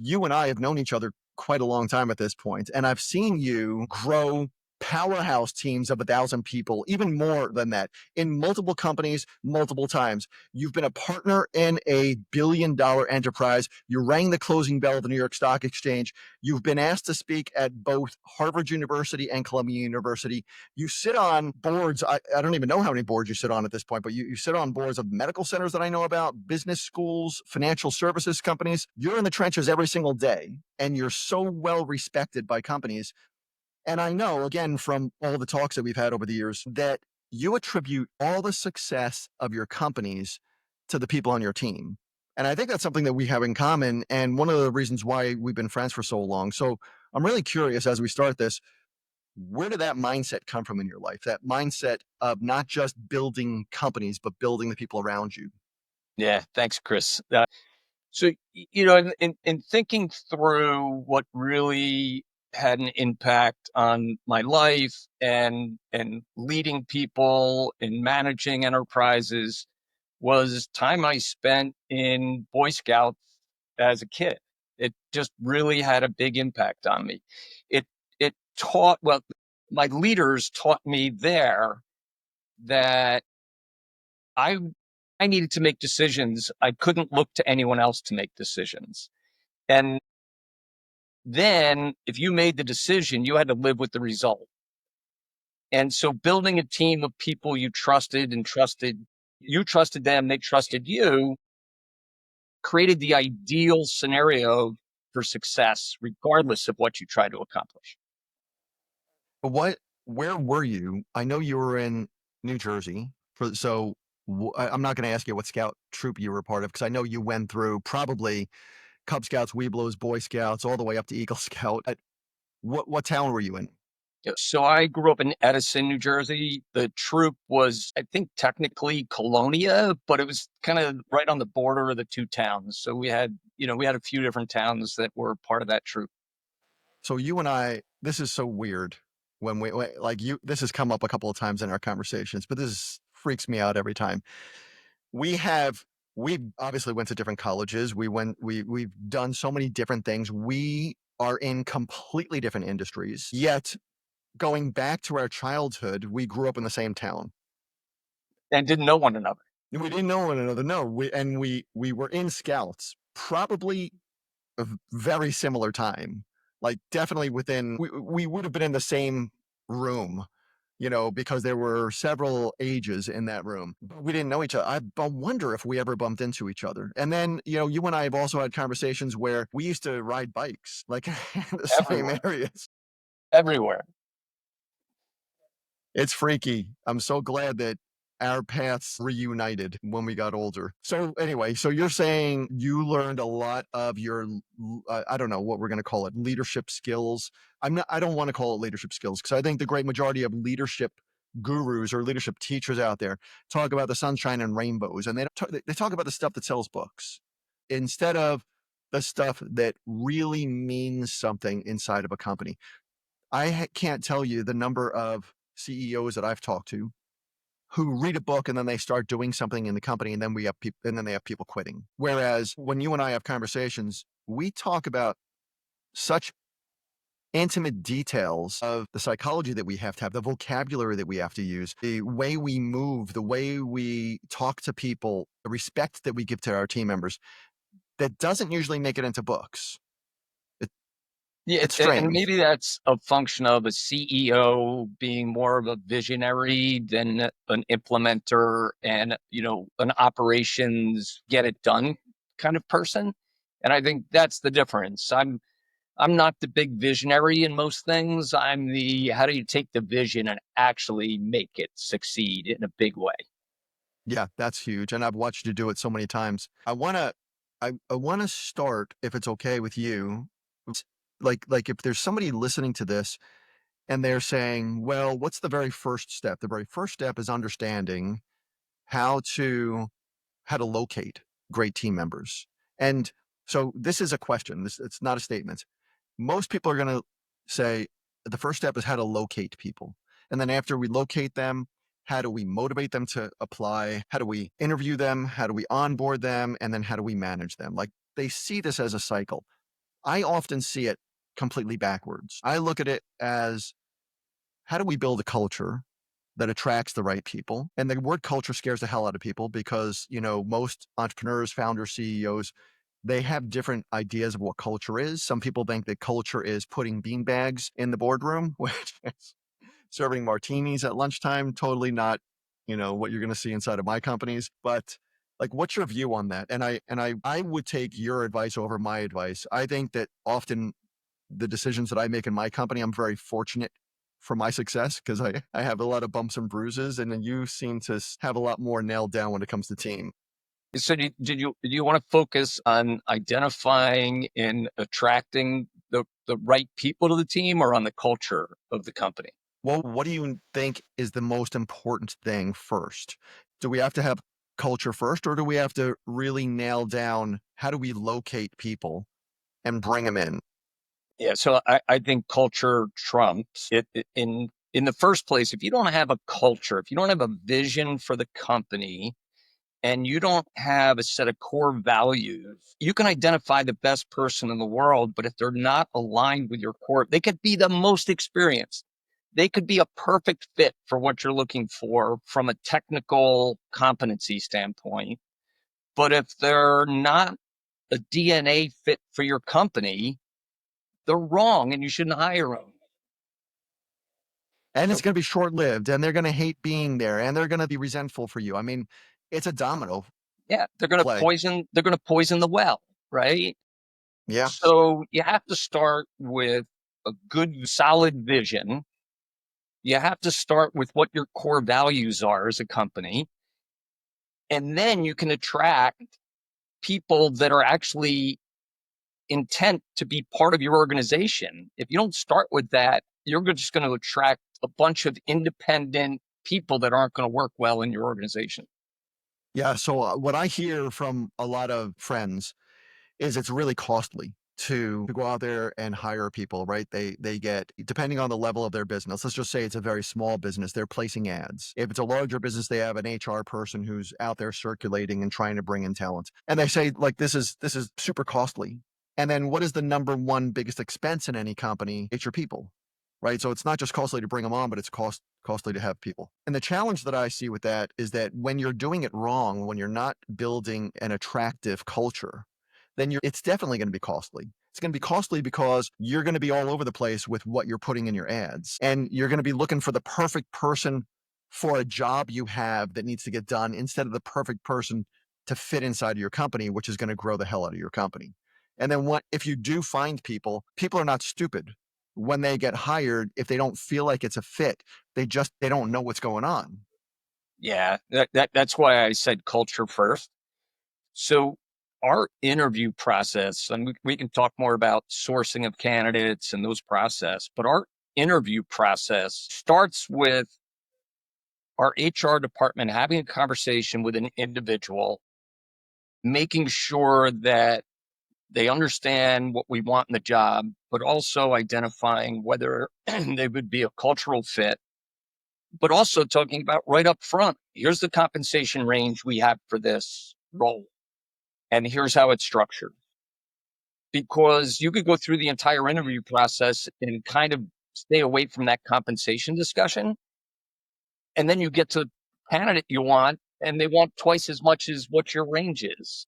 You and I have known each other quite a long time at this point, and I've seen you grow powerhouse teams of 1,000 people, even more than that, in multiple companies, multiple times. You've been a partner in a billion-dollar enterprise. You rang the closing bell of the New York Stock Exchange. You've been asked to speak at both Harvard University and Columbia University. You sit on boards. I don't even know how many boards you sit on at this point, but you sit on boards of medical centers that I know about, business schools, financial services companies. You're in the trenches every single day, and you're so well respected by companies. And I know, again, from all the talks that we've had over the years, that you attribute all the success of your companies to the people on your team. And I think that's something that we have in common, and one of the reasons why we've been friends for so long. So I'm really curious as we start this, where did that mindset come from in your life? That mindset of not just building companies, but building the people around you? Yeah, thanks, Chris. In thinking through what really had an impact on my life and leading people and managing enterprises was time I spent in Boy Scouts as a kid. It just really had a big impact on me. It it taught well, my leaders taught me there that I I needed to make decisions. I couldn't look to anyone else to make decisions. And then if you made the decision, you had to live with the result. And so building a team of people you trusted and you trusted them, they trusted you, created the ideal scenario for success, regardless of what you try to accomplish. Where were you? I know you were in New Jersey. I'm not going to ask you what scout troop you were a part of, because I know you went through probably Cub Scouts, Webelos, Boy Scouts, all the way up to Eagle Scout. What town were you in? Yeah, so I grew up in Edison, New Jersey. The troop was, I think, technically Colonia, but it was kind of right on the border of the two towns. So we had a few different towns that were part of that troop. So you and I, this is so weird like this has come up a couple of times in our conversations, but freaks me out every time. We have, we obviously went to different colleges. We've done so many different things. We are in completely different industries, yet going back to our childhood, we grew up in the same town. And didn't know one another. We didn't know one another. No, we were in scouts, probably a very similar time. Like definitely we would have been in the same room, because there were several ages in that room. But we didn't know each other. I wonder if we ever bumped into each other. And then, you and I have also had conversations where we used to ride bikes, like in the same Everywhere, areas. everywhere. It's freaky. I'm so glad that our paths reunited when we got older. So anyway, so you're saying you learned a lot of your, I don't know what we're going to call it, leadership skills. I don't want to call it leadership skills, because I think the great majority of leadership gurus or leadership teachers out there talk about the sunshine and rainbows, and they talk about the stuff that sells books instead of the stuff that really means something inside of a company. I can't tell you the number of CEOs that I've talked to who read a book and then they start doing something in the company, and then they have people quitting. Whereas when you and I have conversations, we talk about such intimate details of the psychology that we have to have, the vocabulary that we have to use, the way we move, the way we talk to people, the respect that we give to our team members, that doesn't usually make it into books. It, Yeah, it's and strange. maybe that's a function of a CEO being more of a visionary than an implementer and, an operations get it done kind of person. And I think that's the difference. I'm not the big visionary in most things. I'm the how do you take the vision and actually make it succeed in a big way? Yeah, that's huge. And I've watched you do it so many times. I want to start, if it's okay with you, like if there's somebody listening to this and they're saying, well, what's the very first step? The very first step is understanding how to locate great team members. And so this is a question. It's not a statement. Most people are going to say the first step is how to locate people. And then after we locate them, how do we motivate them to apply? How do we interview them? How do we onboard them? And then how do we manage them? Like they see this as a cycle. I often see it completely backwards. I look at it as, how do we build a culture that attracts the right people? And the word culture scares the hell out of people because, most entrepreneurs, founders, CEOs, they have different ideas of what culture is. Some people think that culture is putting beanbags in the boardroom, which is serving martinis at lunchtime. Totally not, what you're going to see inside of my companies. But like, what's your view on that? And I would take your advice over my advice. I think that often the decisions that I make in my company, I'm very fortunate for my success because I have a lot of bumps and bruises, and then you seem to have a lot more nailed down when it comes to team. So do you want to focus on identifying and attracting the right people to the team, or on the culture of the company? Well, what do you think is the most important thing first? Do we have to have culture first, or do we have to really nail down how do we locate people and bring them in? Yeah, so I think culture trumps it in the first place. If you don't have a culture, if you don't have a vision for the company, and you don't have a set of core values, you can identify the best person in the world, but if they're not aligned with your core, they could be the most experienced. They could be a perfect fit for what you're looking for from a technical competency standpoint. But if they're not a DNA fit for your company, they're wrong and you shouldn't hire them. And it's So going to be short lived, and they're going to hate being there, and they're going to be resentful for you. I mean, it's a domino yeah, play. they're gonna poison the well, right? Yeah. So you have to start with a good, solid vision. You have to start with what your core values are as a company. And then you can attract people that are actually intent to be part of your organization. If you don't start with that, you're just going to attract a bunch of independent people that aren't going to work well in your organization. Yeah. So, what I hear from a lot of friends is it's really costly to go out there and hire people, right? They get, depending on the level of their business. Let's just say it's a very small business, they're placing ads. If it's a larger business, they have an HR person who's out there circulating and trying to bring in talent. And they say like this is super costly. And then what is the number one biggest expense in any company? It's your people. Right? So it's not just costly to bring them on, but it's costly to have people. And the challenge that I see with that is that when you're doing it wrong, when you're not building an attractive culture, then it's definitely going to be costly. It's going to be costly because you're going to be all over the place with what you're putting in your ads. And you're going to be looking for the perfect person for a job you have that needs to get done instead of the perfect person to fit inside of your company, which is going to grow the hell out of your company. And then what if you do find people, people are not stupid. When they get hired, if they don't feel like it's a fit, they don't know what's going on. Yeah, that's why I said culture first. So our interview process, and we can talk more about sourcing of candidates and those process, but our interview process starts with our HR department having a conversation with an individual, making sure that they understand what we want in the job, but also identifying whether they would be a cultural fit, but also talking about right up front, here's the compensation range we have for this role, and here's how it's structured. Because you could go through the entire interview process and kind of stay away from that compensation discussion. And then you get to the candidate you want, and they want twice as much as what your range is.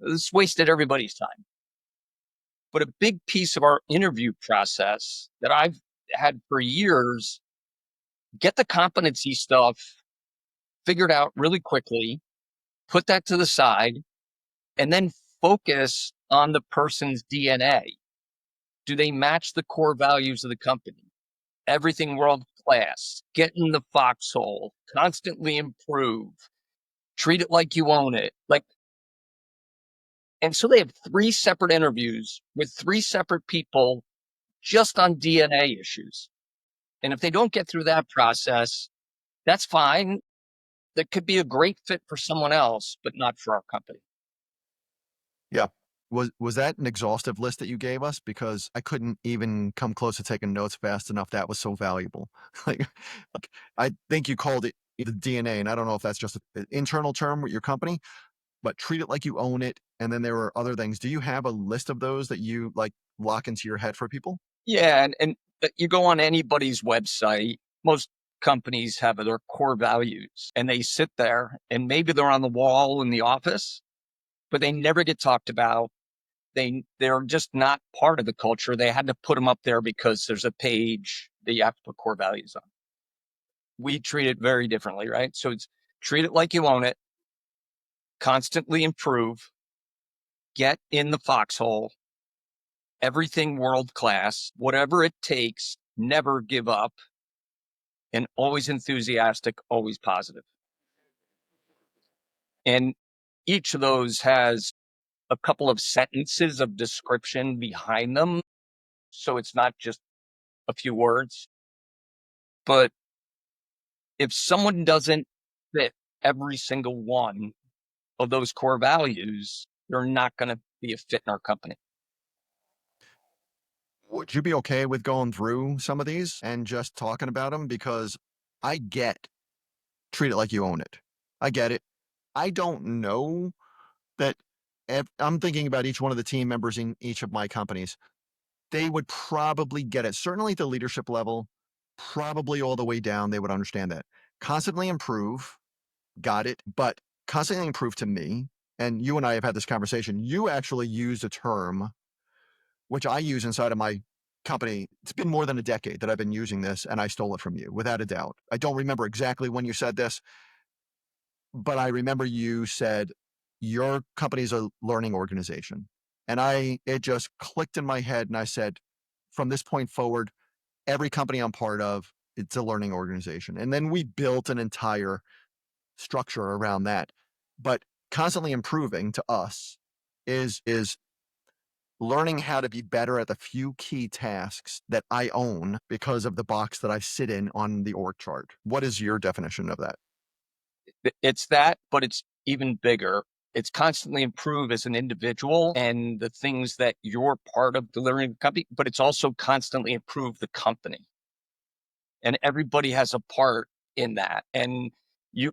It's wasted everybody's time. But a big piece of our interview process that I've had for years, get the competency stuff figured out really quickly, put that to the side, and then focus on the person's DNA. Do they match the core values of the company? Everything world class, get in the foxhole, constantly improve, treat it like you own it. Like, and so they have three separate interviews with three separate people just on DNA issues. And if they don't get through that process, that's fine. That could be a great fit for someone else, but not for our company. Yeah. Was that an exhaustive list that you gave us? Because I couldn't even come close to taking notes fast enough. That was so valuable. Like, like I think you called it the DNA, and I don't know if that's just an internal term with your company, but treat it like you own it. And then there were other things. Do you have a list of those that you like lock into your head for people? Yeah, and you go on anybody's website, most companies have their core values and they sit there and maybe they're on the wall in the office, but they never get talked about. They're just not part of the culture. They had to put them up there because there's a page that you have to put core values on. We treat it very differently, right? So it's treat it like you own it, constantly improve, get in the foxhole, everything world class, whatever it takes, never give up, and always enthusiastic, always positive. And each of those has a couple of sentences of description behind them. So it's not just a few words. But if someone doesn't fit every single one of those core values, they're not going to be a fit in our company. Would you be okay with going through some of these and just talking about them? Because I get treat it like you own it. I get it. I don't know that I'm thinking about each one of the team members in each of my companies. They would probably get it. Certainly at the leadership level, probably all the way down, they would understand that. Constantly improve, got it. But constantly improve to me, and you and I have had this conversation. You actually used a term which I use inside of my company. It's been more than a decade that I've been using this, and I stole it from you without a doubt. I don't remember exactly when you said this, but I remember you said your company's a learning organization. And it just clicked in my head. And I said, from this point forward, every company I'm part of, it's a learning organization. And then we built an entire structure around that. But constantly improving to us is learning how to be better at the few key tasks that I own because of the box that I sit in on the org chart. What is your definition of that? It's that, but it's even bigger. It's constantly improve as an individual and the things that you're part of delivering the company, but it's also constantly improve the company. And everybody has a part in that. And you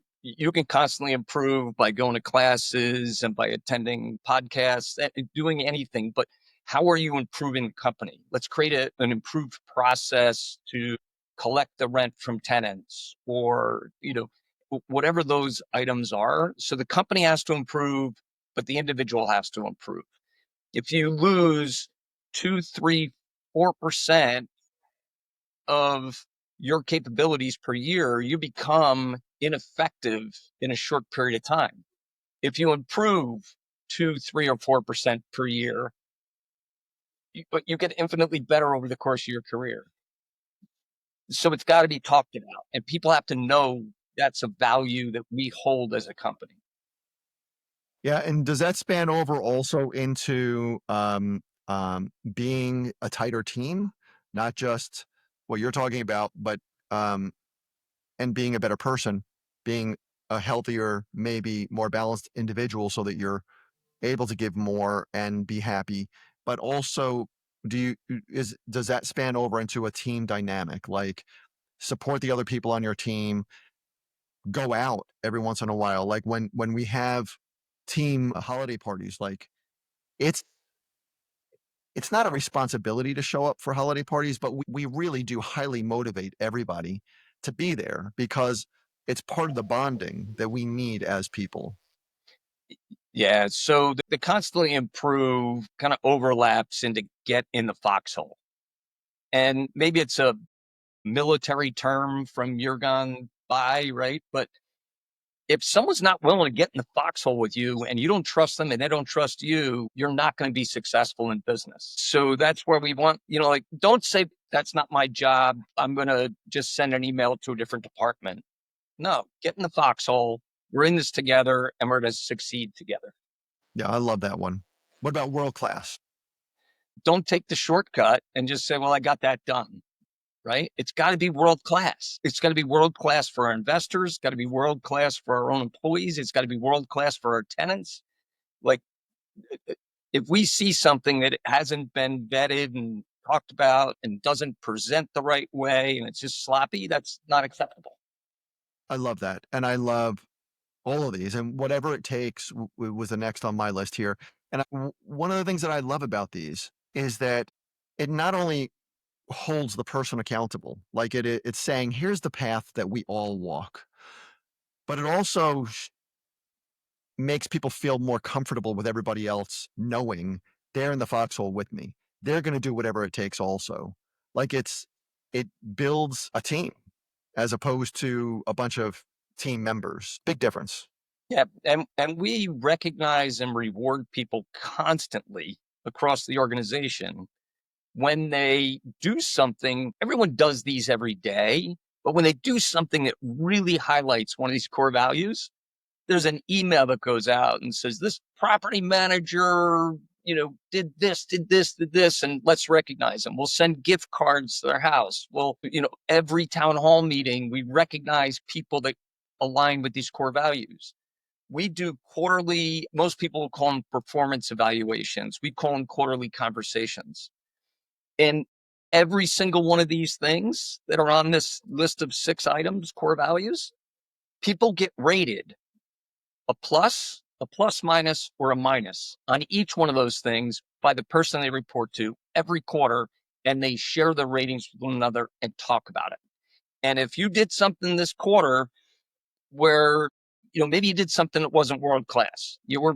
can constantly improve by going to classes and by attending podcasts and doing anything. But how are you improving the company? Let's create an improved process to collect the rent from tenants, or whatever those items are. So the company has to improve, but the individual has to improve. If you lose 2, 3, 4% of your capabilities per year, you become ineffective in a short period of time. If you improve 2, 3, or 4% per year, but you get infinitely better over the course of your career. So it's got to be talked about, and people have to know that's a value that we hold as a company. Yeah, and does that span over also into being a tighter team, not just what you're talking about, but um, and being a better person, being a healthier, maybe more balanced individual, so that you're able to give more and be happy. But also, does that span over into a team dynamic, like support the other people on your team, go out every once in a while, like when we have team holiday parties, like it's it's not a responsibility to show up for holiday parties, but we really do highly motivate everybody to be there because it's part of the bonding that we need as people. Yeah. So the constantly improve kind of overlaps into get in the foxhole. And maybe it's a military term from year gone by, right? But if someone's not willing to get in the foxhole with you and you don't trust them and they don't trust you, you're not going to be successful in business. So that's where we want, like, don't say that's not my job. I'm going to just send an email to a different department. No, get in the foxhole. We're in this together and we're going to succeed together. Yeah, I love that one. What about world class? Don't take the shortcut and just say, well, I got that done. Right? It's got to be world class. It's got to be world class for our investors. It's got to be world class for our own employees. It's got to be world class for our tenants. Like, if we see something that hasn't been vetted and talked about and doesn't present the right way and it's just sloppy, that's not acceptable. I love that. And I love all of these, and whatever it takes was the next on my list here. And one of the things that I love about these is that it not only holds the person accountable, like it's saying, here's the path that we all walk, but it also makes people feel more comfortable with everybody else knowing they're in the foxhole with me. They're going to do whatever it takes also. Like it builds a team as opposed to a bunch of team members. Big difference. Yeah, and we recognize and reward people constantly across the organization when they do something. Everyone does these every day, but when they do something that really highlights one of these core values, there's an email that goes out and says, this property manager, did this, and let's recognize them. We'll send gift cards to their house. Well, every town hall meeting, we recognize people that align with these core values. We do quarterly, most people call them performance evaluations. We call them quarterly conversations. And every single one of these things that are on this list of 6 items, core values, people get rated a plus minus, or a minus on each one of those things by the person they report to every quarter. And they share the ratings with one another and talk about it. And if you did something this quarter where, maybe you did something that wasn't world class, you were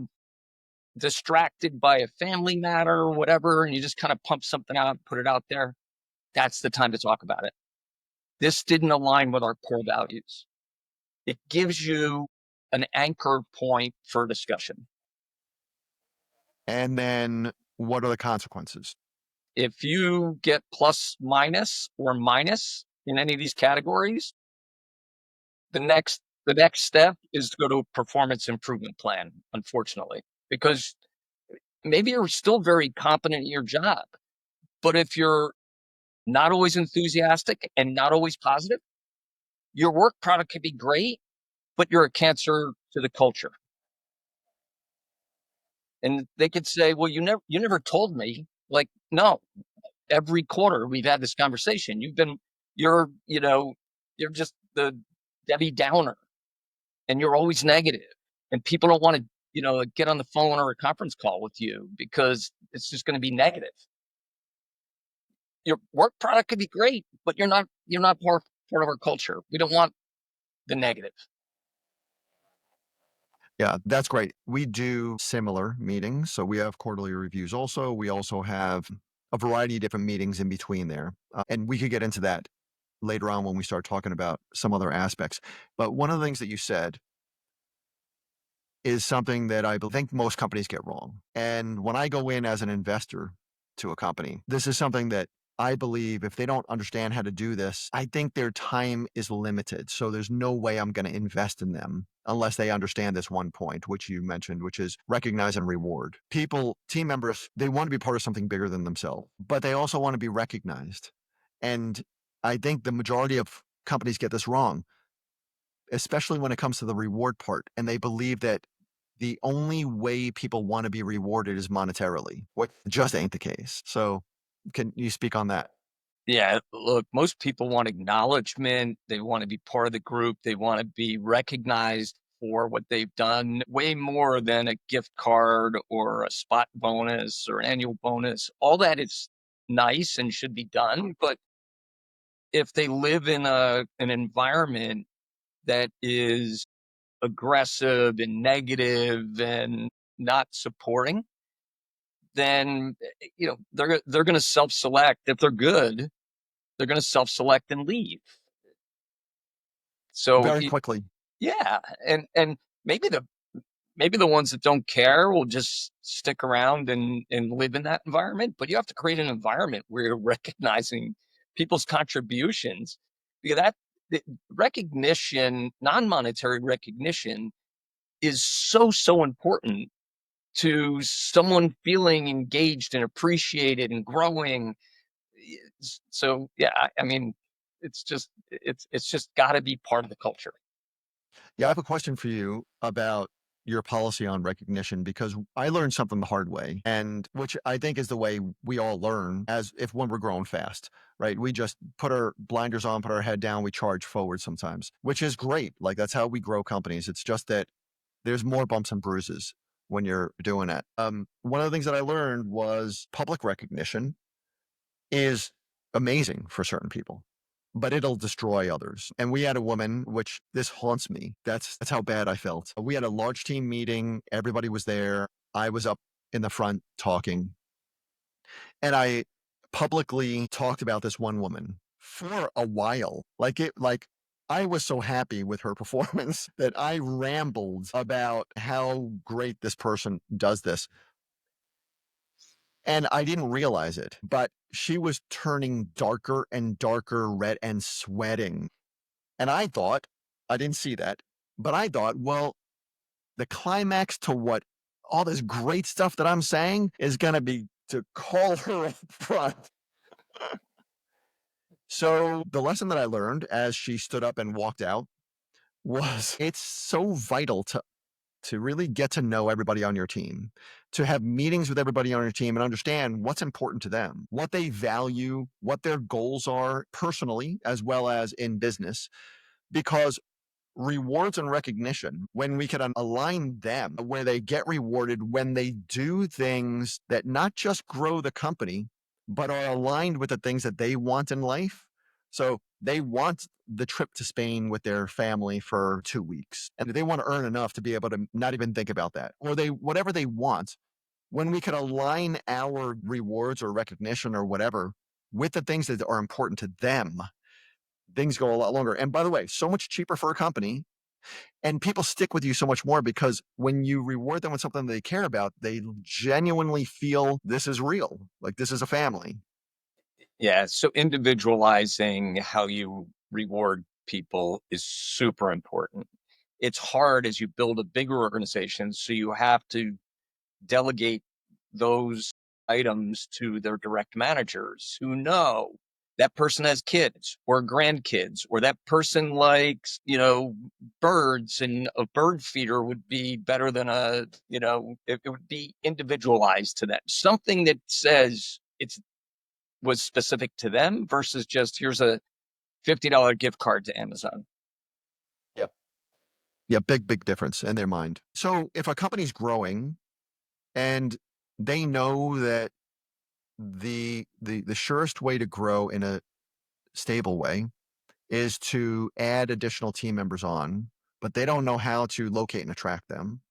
distracted by a family matter or whatever, and you just kind of pump something out, put it out there, that's the time to talk about it. This didn't align with our core values. It gives you an anchor point for discussion. And then what are the consequences? If you get plus, minus, or minus in any of these categories, the next step is to go to a performance improvement plan, unfortunately, because maybe you're still very competent in your job, but if you're not always enthusiastic and not always positive, your work product could be great, but you're a cancer to the culture. And they could say, well, you never told me. Like, no, every quarter we've had this conversation. You're just the Debbie Downer, and you're always negative, and people don't want to, get on the phone or a conference call with you because it's just going to be negative. Your work product could be great, but you're not part of our culture. We don't want the negative. Yeah, that's great. We do similar meetings. So we have quarterly reviews also. We also have a variety of different meetings in between there. And we could get into that later on when we start talking about some other aspects. But one of the things that you said is something that I think most companies get wrong. And when I go in as an investor to a company, this is something that I believe if they don't understand how to do this, I think their time is limited. So there's no way I'm going to invest in them unless they understand this one point, which you mentioned, which is recognize and reward. People, team members, they want to be part of something bigger than themselves, but they also want to be recognized. And I think the majority of companies get this wrong, especially when it comes to the reward part. And they believe that the only way people want to be rewarded is monetarily, what just ain't the case. So can you speak on that? Yeah, look, most people want acknowledgement. They want to be part of the group. They want to be recognized for what they've done, way more than a gift card or a spot bonus or an annual bonus. All that is nice and should be done. But if they live in an environment that is aggressive and negative and not supporting, then they're going to self-select. If they're good, they're going to self-select and leave. So Very quickly. yeah, and maybe the ones that don't care will just stick around and live in that environment. But you have to create an environment where you're recognizing people's contributions, because the recognition, non-monetary recognition, is so important to someone feeling engaged and appreciated and growing. So yeah, I mean, it's just got to be part of the culture. Yeah, I have a question for you about your policy on recognition because I learned something the hard way, and which I think is the way we all learn as if when we're growing fast, right? We just put our blinders on, put our head down, we charge forward sometimes, which is great. Like that's how we grow companies. It's just that there's more bumps and bruises when you're doing it. One of the things that I learned was public recognition is amazing for certain people, but it'll destroy others. And we had a woman, which this haunts me. That's how bad I felt. We had a large team meeting. Everybody was there. I was up in the front talking, and I publicly talked about this one woman for a while. Like I was so happy with her performance that I rambled about how great this person does this. And I didn't realize it, but she was turning darker and darker red and sweating. And I thought, I didn't see that, but I thought, well, the climax to what all this great stuff that I'm saying is going to be to call her up front. So the lesson that I learned as she stood up and walked out was it's so vital to really get to know everybody on your team, to have meetings with everybody on your team and understand what's important to them, what they value, what their goals are personally, as well as in business. Because rewards and recognition, when we can align them, where they get rewarded when they do things that not just grow the company, but are aligned with the things that they want in life. So they want the trip to Spain with their family for 2 weeks, and they want to earn enough to be able to not even think about that, or they, whatever they want. When we can align our rewards or recognition or whatever with the things that are important to them, things go a lot longer. And by the way, so much cheaper for a company, and people stick with you so much more because when you reward them with something they care about, they genuinely feel this is real, like this is a family. Yeah. So individualizing how you reward people is super important. It's hard as you build a bigger organization. So you have to delegate those items to their direct managers who know that person has kids or grandkids, or that person likes, birds, and a bird feeder would be better than it would be individualized to them. Something that says it's was specific to them versus just here's a $50 gift card to Amazon. Yep. Yeah, big difference in their mind. So if a company's growing and they know that the surest way to grow in a stable way is to add additional team members on, but they don't know how to locate and attract them,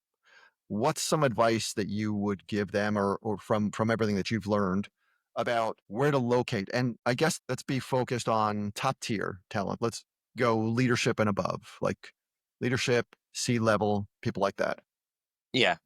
what's some advice that you would give them, or from everything that you've learned about where to locate? And I guess let's be focused on top tier talent. Let's go leadership and above, like leadership, C-level, people like that. Yeah.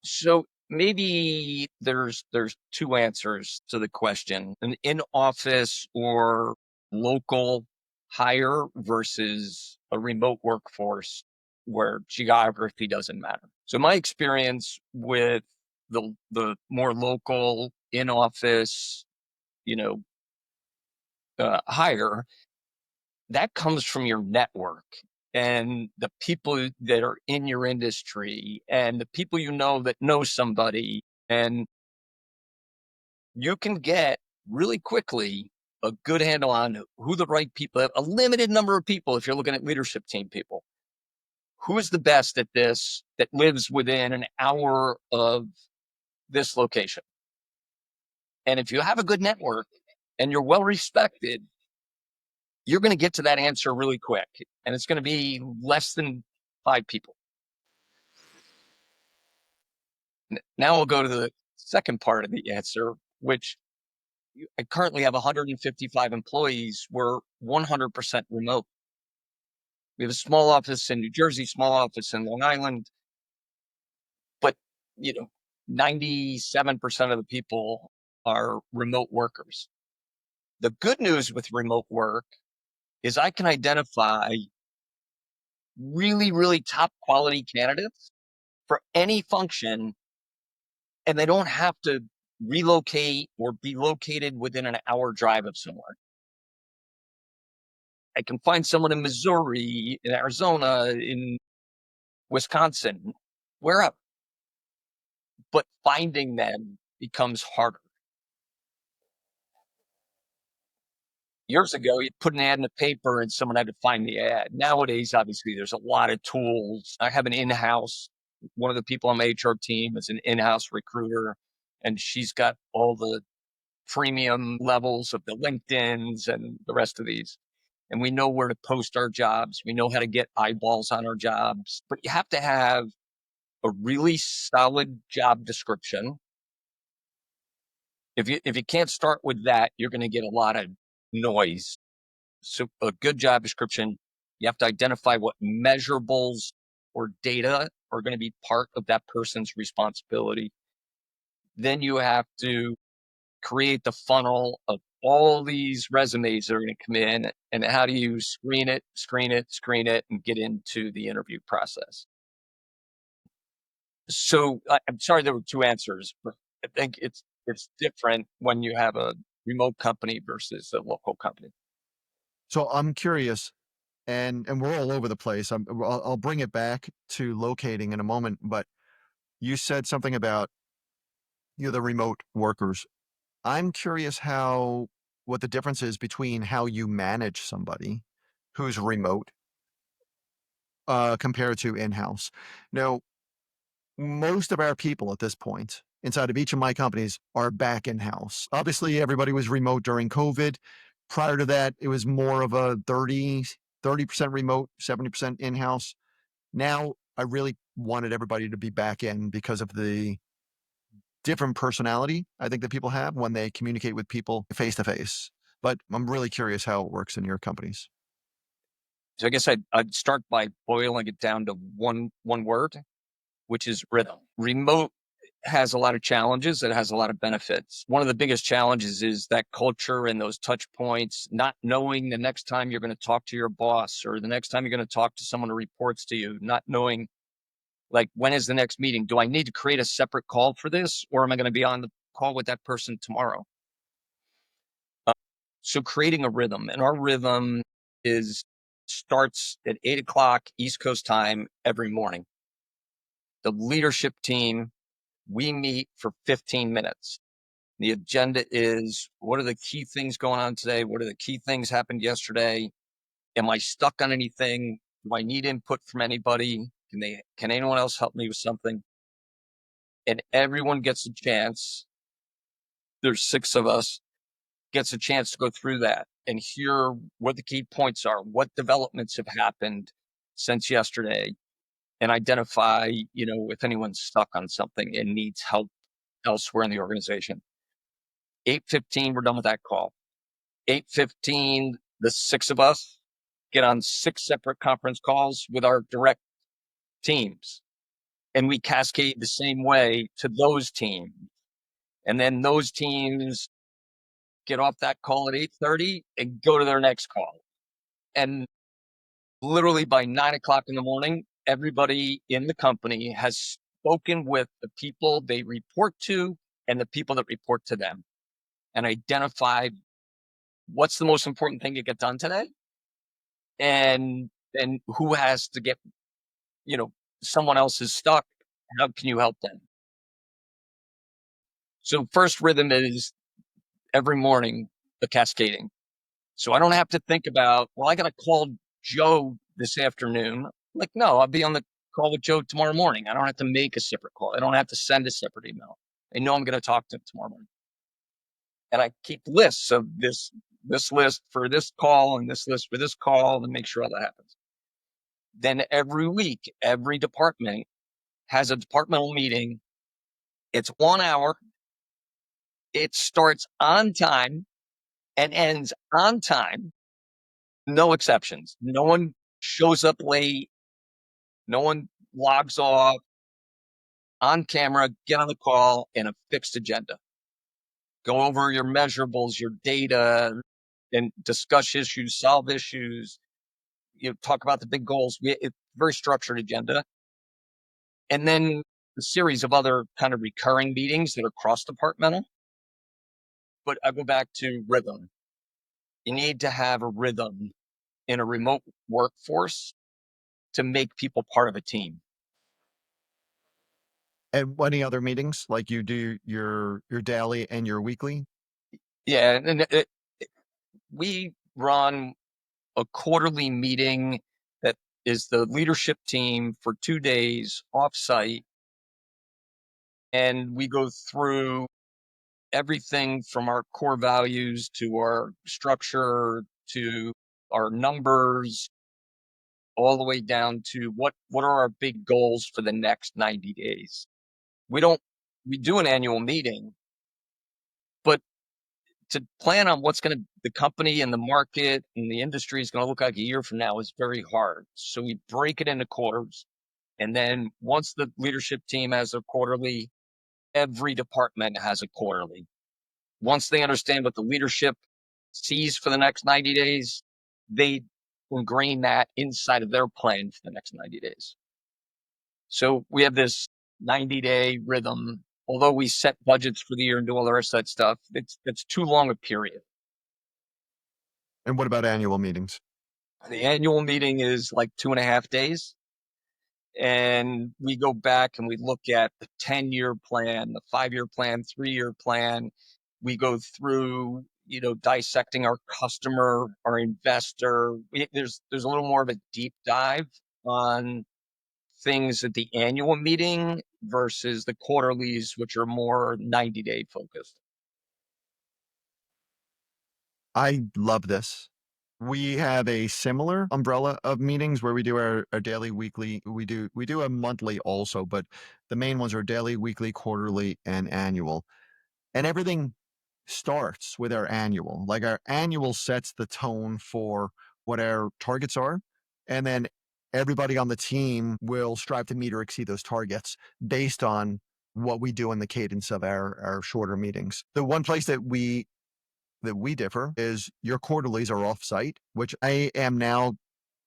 So maybe there's two answers to the question: an in-office or local hire versus a remote workforce where geography doesn't matter. So my experience with the more local in-office, you know, hire, that comes from your network and the people that are in your industry and the people that know somebody. And you can get really quickly a good handle on who the right people, a limited number of people. If you're looking at leadership team people, who is the best at this that lives within an hour of this location? And if you have a good network and you're well respected, you're going to get to that answer really quick. And it's going to be less than 5 people. Now we'll go to the second part of the answer, which I currently have 155 employees. We're 100% remote. We have a small office in New Jersey, small office in Long Island, but you know, 97% of the people are remote workers. The good news with remote work is I can identify really, really top quality candidates for any function, and they don't have to relocate or be located within an hour drive of somewhere. I can find someone in Missouri, in Arizona, in Wisconsin, wherever, but finding them becomes harder. Years ago, you'd put an ad in the paper and someone had to find the ad. Nowadays, obviously, there's a lot of tools. I have an in-house one of the people on my HR team is an in-house recruiter, and she's got all the premium levels of the LinkedIn's and the rest of these. And we know where to post our jobs. We know how to get eyeballs on our jobs, but you have to have a really solid job description. If you can't start with that, you're going to get a lot of noise. So a good job description, you have to identify what measurables or data are going to be part of that person's responsibility. Then you have to create the funnel of all these resumes that are going to come in, and how do you screen it, and get into the interview process. So I'm sorry, there were two answers, but I think it's different when you have a remote company versus a local company. So I'm curious, and we're all over the place. I'll bring it back to locating in a moment, but you said something about the remote workers. I'm curious what the difference is between how you manage somebody who's remote compared to in-house. Now, most of our people at this point inside of each of my companies are back in-house. Obviously, everybody was remote during COVID. Prior to that, it was more of a 30% remote, 70% in-house. Now, I really wanted everybody to be back in because of the different personality I think that people have when they communicate with people face to face. But I'm really curious how it works in your companies. So I guess I'd start by boiling it down to one word, which is rhythm. Remote has a lot of challenges. It has a lot of benefits. One of the biggest challenges is that culture and those touch points, not knowing the next time you're going to talk to your boss or the next time you're going to talk to someone who reports to you, not knowing, like, when is the next meeting? Do I need to create a separate call for this, or am I going to be on the call with that person tomorrow? So creating a rhythm, and our rhythm is starts at 8 o'clock East Coast time every morning. The leadership team, we meet for 15 minutes. The agenda is, what are the key things going on today? What are the key things happened yesterday? Am I stuck on anything? Do I need input from anybody? Can anyone else help me with something? And everyone gets a chance. There's 6 of us, gets a chance to go through that and hear what the key points are, what developments have happened since yesterday, and identify, if anyone's stuck on something and needs help elsewhere in the organization. 8:15, we're done with that call. 8:15, the 6 of us get on 6 separate conference calls with our direct teams, and we cascade the same way to those teams. And then those teams get off that call at 8:30 and go to their next call. And literally by 9 o'clock in the morning, everybody in the company has spoken with the people they report to and the people that report to them, and identified what's the most important thing to get done today, and who has to get, someone else is stuck. How can you help them? So first rhythm is every morning, the cascading. So I don't have to think about, well, I got to call Joe this afternoon. Like, no, I'll be on the call with Joe tomorrow morning. I don't have to make a separate call. I don't have to send a separate email. I know I'm going to talk to him tomorrow morning. And I keep lists of this list for this call and this list for this call, and make sure all that happens. Then every week, every department has a departmental meeting. It's 1 hour. It starts on time and ends on time. No exceptions. No one shows up late. No one logs off. On camera, get on the call, and a fixed agenda. Go over your measurables, your data, and discuss issues, solve issues. Talk about the big goals. It's very structured agenda. And then a series of other kind of recurring meetings that are cross-departmental. But I go back to rhythm. You need to have a rhythm in a remote workforce to make people part of a team. And any other meetings like you do your daily and your weekly? Yeah, and we run a quarterly meeting that is the leadership team for 2 days offsite, and we go through everything from our core values to our structure to our numbers, all the way down to what are our big goals for the next 90 days. We don't we do an annual meeting, but to plan on what's going to the company and the market and the industry is going to look like a year from now is very hard. So we break it into quarters, and then once the leadership team has a quarterly, every department has a quarterly. Once they understand what the leadership sees for the next 90 days, they ingrain that inside of their plan for the next 90 days. So we have this 90-day rhythm. Although we set budgets for the year and do all the rest of that stuff, it's too long a period. And what about annual meetings? The annual meeting is like 2.5 days. And we go back and we look at the 10-year plan, the 5-year plan, 3-year plan. We go through, dissecting our customer, our investor. There's a little more of a deep dive on things at the annual meeting versus the quarterlies, which are more 90-day focused. I love this. We have a similar umbrella of meetings where we do our daily, weekly. We do a monthly also, but the main ones are daily, weekly, quarterly, and annual. And everything starts with our annual. Like our annual sets the tone for what our targets are. And then everybody on the team will strive to meet or exceed those targets based on what we do in the cadence of our shorter meetings. The one place that we differ is your quarterlies are offsite, which I am now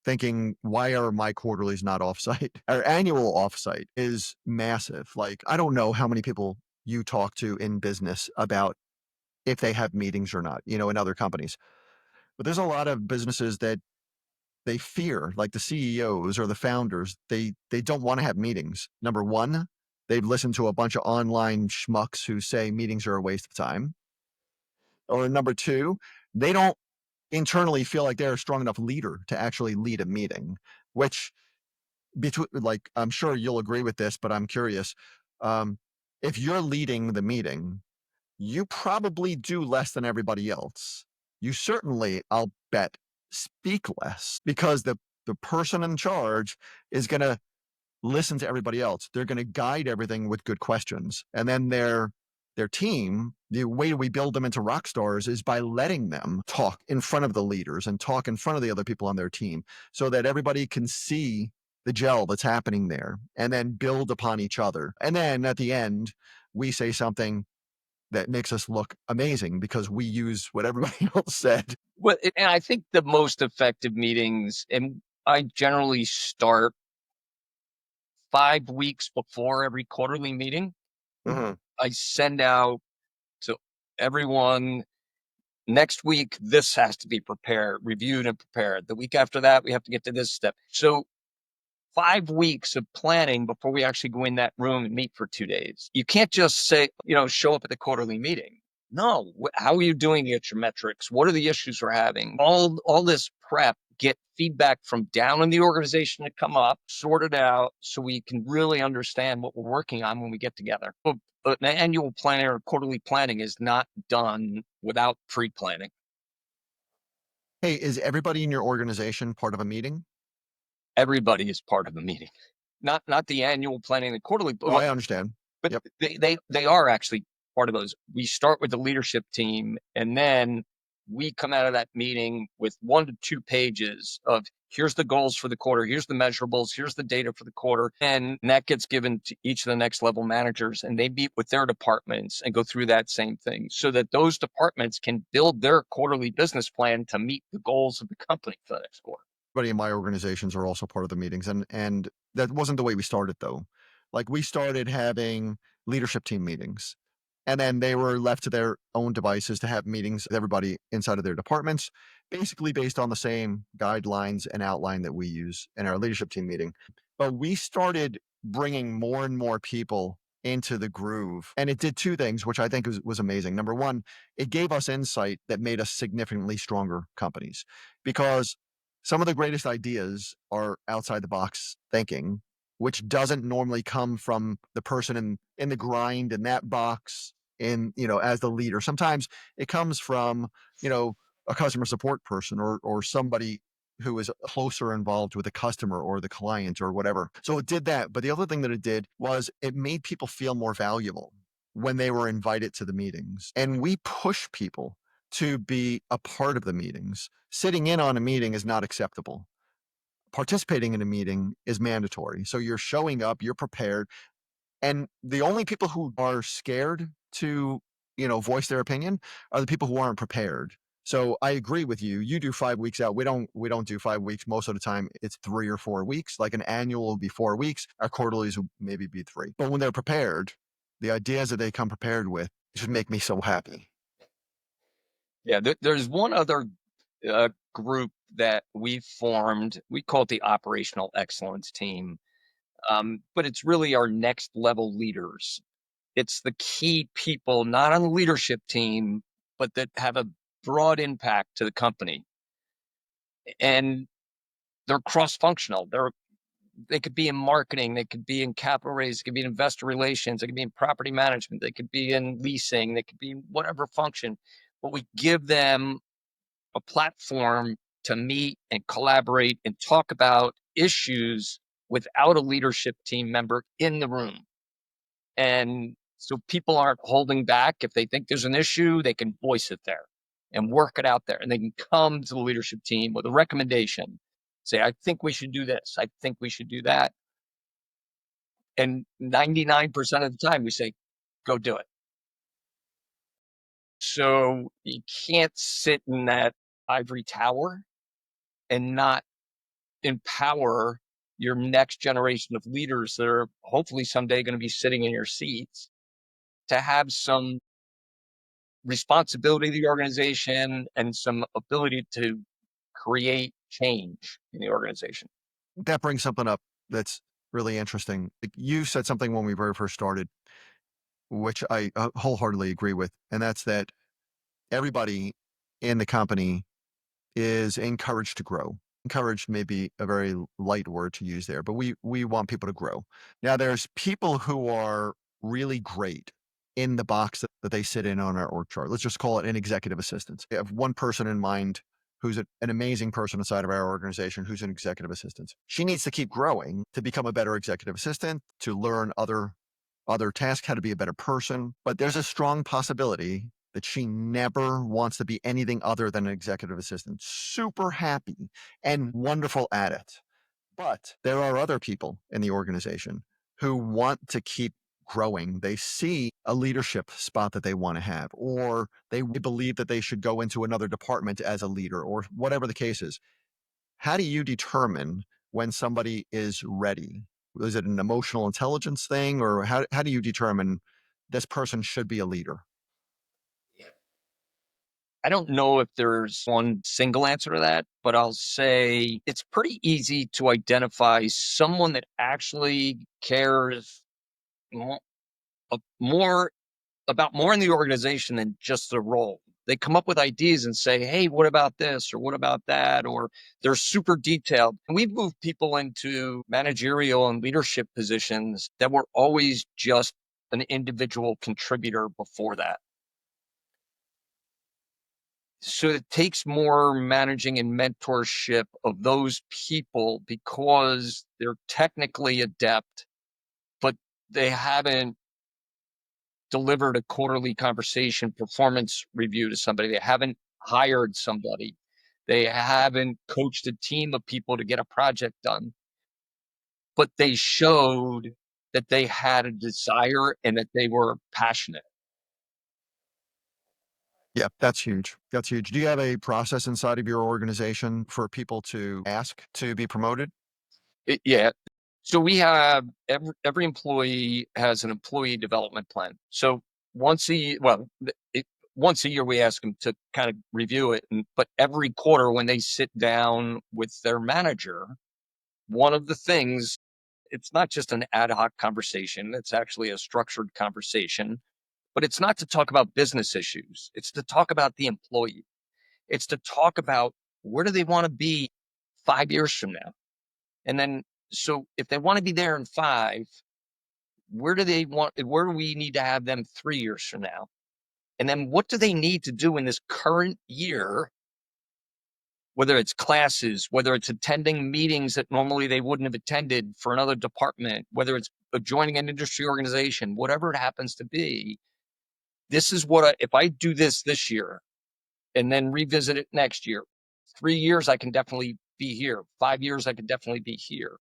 thinking, why are my quarterlies not offsite? Our annual offsite is massive. Like, I don't know how many people you talk to in business about if they have meetings or not, in other companies. But there's a lot of businesses that they fear, like the CEOs or the founders, they don't want to have meetings. Number one, they've listened to a bunch of online schmucks who say meetings are a waste of time. Or number two, they don't internally feel like they're a strong enough leader to actually lead a meeting, which between like I'm sure you'll agree with this, but I'm curious. Um, if you're leading the meeting, you probably do less than everybody else. You certainly, I'll bet, speak less because the person in charge is going to listen to everybody else. They're going to guide everything with good questions. And then their team, the way we build them into rock stars is by letting them talk in front of the leaders and talk in front of the other people on their team so that everybody can see the gel that's happening there and then build upon each other. And then at the end, we say something that makes us look amazing because we use what everybody else said. Well, and I think the most effective meetings, and I generally start 5 weeks before every quarterly meeting. Mhm. I send out to everyone, next week, this has to be prepared, reviewed and prepared. The week after that, we have to get to this step. So 5 weeks of planning before we actually go in that room and meet for 2 days. You can't just say, show up at the quarterly meeting. No, how are you doing at your metrics? What are the issues we're having? All this prep, get feedback from down in the organization to come up, sort it out so we can really understand what we're working on when we get together. But an annual planning or quarterly planning is not done without pre-planning. Hey, is everybody in your organization part of a meeting? Everybody is part of the meeting, not the annual planning, the quarterly. Oh, I understand. But Yep. they are actually part of those. We start with the leadership team, and then we come out of that meeting with 1 to 2 pages of here's the goals for the quarter, here's the measurables, here's the data for the quarter, and that gets given to each of the next level managers, and they meet with their departments and go through that same thing so that those departments can build their quarterly business plan to meet the goals of the company for the next quarter. Everybody in my organizations are also part of the meetings, and that wasn't the way we started though. Like we started having leadership team meetings, and then they were left to their own devices to have meetings with everybody inside of their departments, basically based on the same guidelines and outline that we use in our leadership team meeting. But we started bringing more and more people into the groove, and it did two things, which I think was amazing. Number one, it gave us insight that made us significantly stronger companies because Some of the greatest ideas are outside the box thinking, which doesn't normally come from the person in the grind in that box in, as the leader. Sometimes it comes from, a customer support person or somebody who is closer involved with the customer or the client or whatever. So it did that. But the other thing that it did was it made people feel more valuable when they were invited to the meetings. And we push people to be a part of the meetings. Sitting in on a meeting is not acceptable. Participating in a meeting is mandatory. So you're showing up, you're prepared. And the only people who are scared to, voice their opinion are the people who aren't prepared. So I agree with you. You do 5 weeks out. We don't do 5 weeks. Most of the time it's 3 or 4 weeks. Like an annual will be 4 weeks. Our quarterlies will maybe be 3. But when they're prepared, the ideas that they come prepared with should make me so happy. Yeah, there's one other group that we formed. We call it the Operational Excellence Team, but it's really our next level leaders. It's the key people, not on the leadership team, but that have a broad impact to the company. And they're cross-functional. They could be in marketing, they could be in capital raise, they could be in investor relations, they could be in property management, they could be in leasing, they could be in whatever function. But we give them a platform to meet and collaborate and talk about issues without a leadership team member in the room. And so people aren't holding back. If they think there's an issue, they can voice it there and work it out there. And they can come to the leadership team with a recommendation. Say, I think we should do this. I think we should do that. And 99% of the time we say, go do it. So you can't sit in that ivory tower and not empower your next generation of leaders that are hopefully someday going to be sitting in your seats to have some responsibility to the organization and some ability to create change in the organization. That brings something up that's really interesting. Like, you said something when we very first started, which I wholeheartedly agree with, and that's that everybody in the company is encouraged to grow. Encouraged may be a very light word to use there, but we want people to grow. Now, there's people who are really great in the box that they sit in on our org chart. Let's just call it an executive assistant. I have one person in mind who's an amazing person inside of our organization who's an executive assistant. She needs to keep growing to become a better executive assistant, to learn other tasks, how to be a better person. But there's a strong possibility that she never wants to be anything other than an executive assistant. Super happy and wonderful at it. But there are other people in the organization who want to keep growing. They see a leadership spot that they want to have, or they believe that they should go into another department as a leader, or whatever the case is. How do you determine when somebody is ready? Is it an emotional intelligence thing, or how do you determine this person should be a leader? I don't know if there's one single answer to that, but I'll say it's pretty easy to identify someone that actually cares more, more about more in the organization than just the role. They come up with ideas and say, hey, what about this? Or what about that? Or they're super detailed. And we've moved people into managerial and leadership positions that were always just an individual contributor before that. So it takes more managing and mentorship of those people because they're technically adept, but they haven't delivered a quarterly conversation performance review to somebody. They haven't hired somebody. They haven't coached a team of people to get a project done, but they showed that they had a desire and that they were passionate. Yeah, that's huge. That's huge. Do you have a process inside of your organization for people to ask to be promoted? Yeah. So we have every employee has an employee development plan. So once a year, well, once a year we ask them to kind of review it, but every quarter when they sit down with their manager, one of the things, it's not just an ad hoc conversation, it's actually a structured conversation, but it's not to talk about business issues. It's to talk about the employee. It's to talk about where do they want to be 5 years from now? And then, so if they want to be there in 5, where do we need to have them 3 years from now? And then what do they need to do in this current year, whether it's classes, whether it's attending meetings that normally they wouldn't have attended for another department, whether it's joining an industry organization, whatever it happens to be. This is if I do this year and then revisit it next year, 3 years, I can definitely be here. 5 years, I could definitely be here.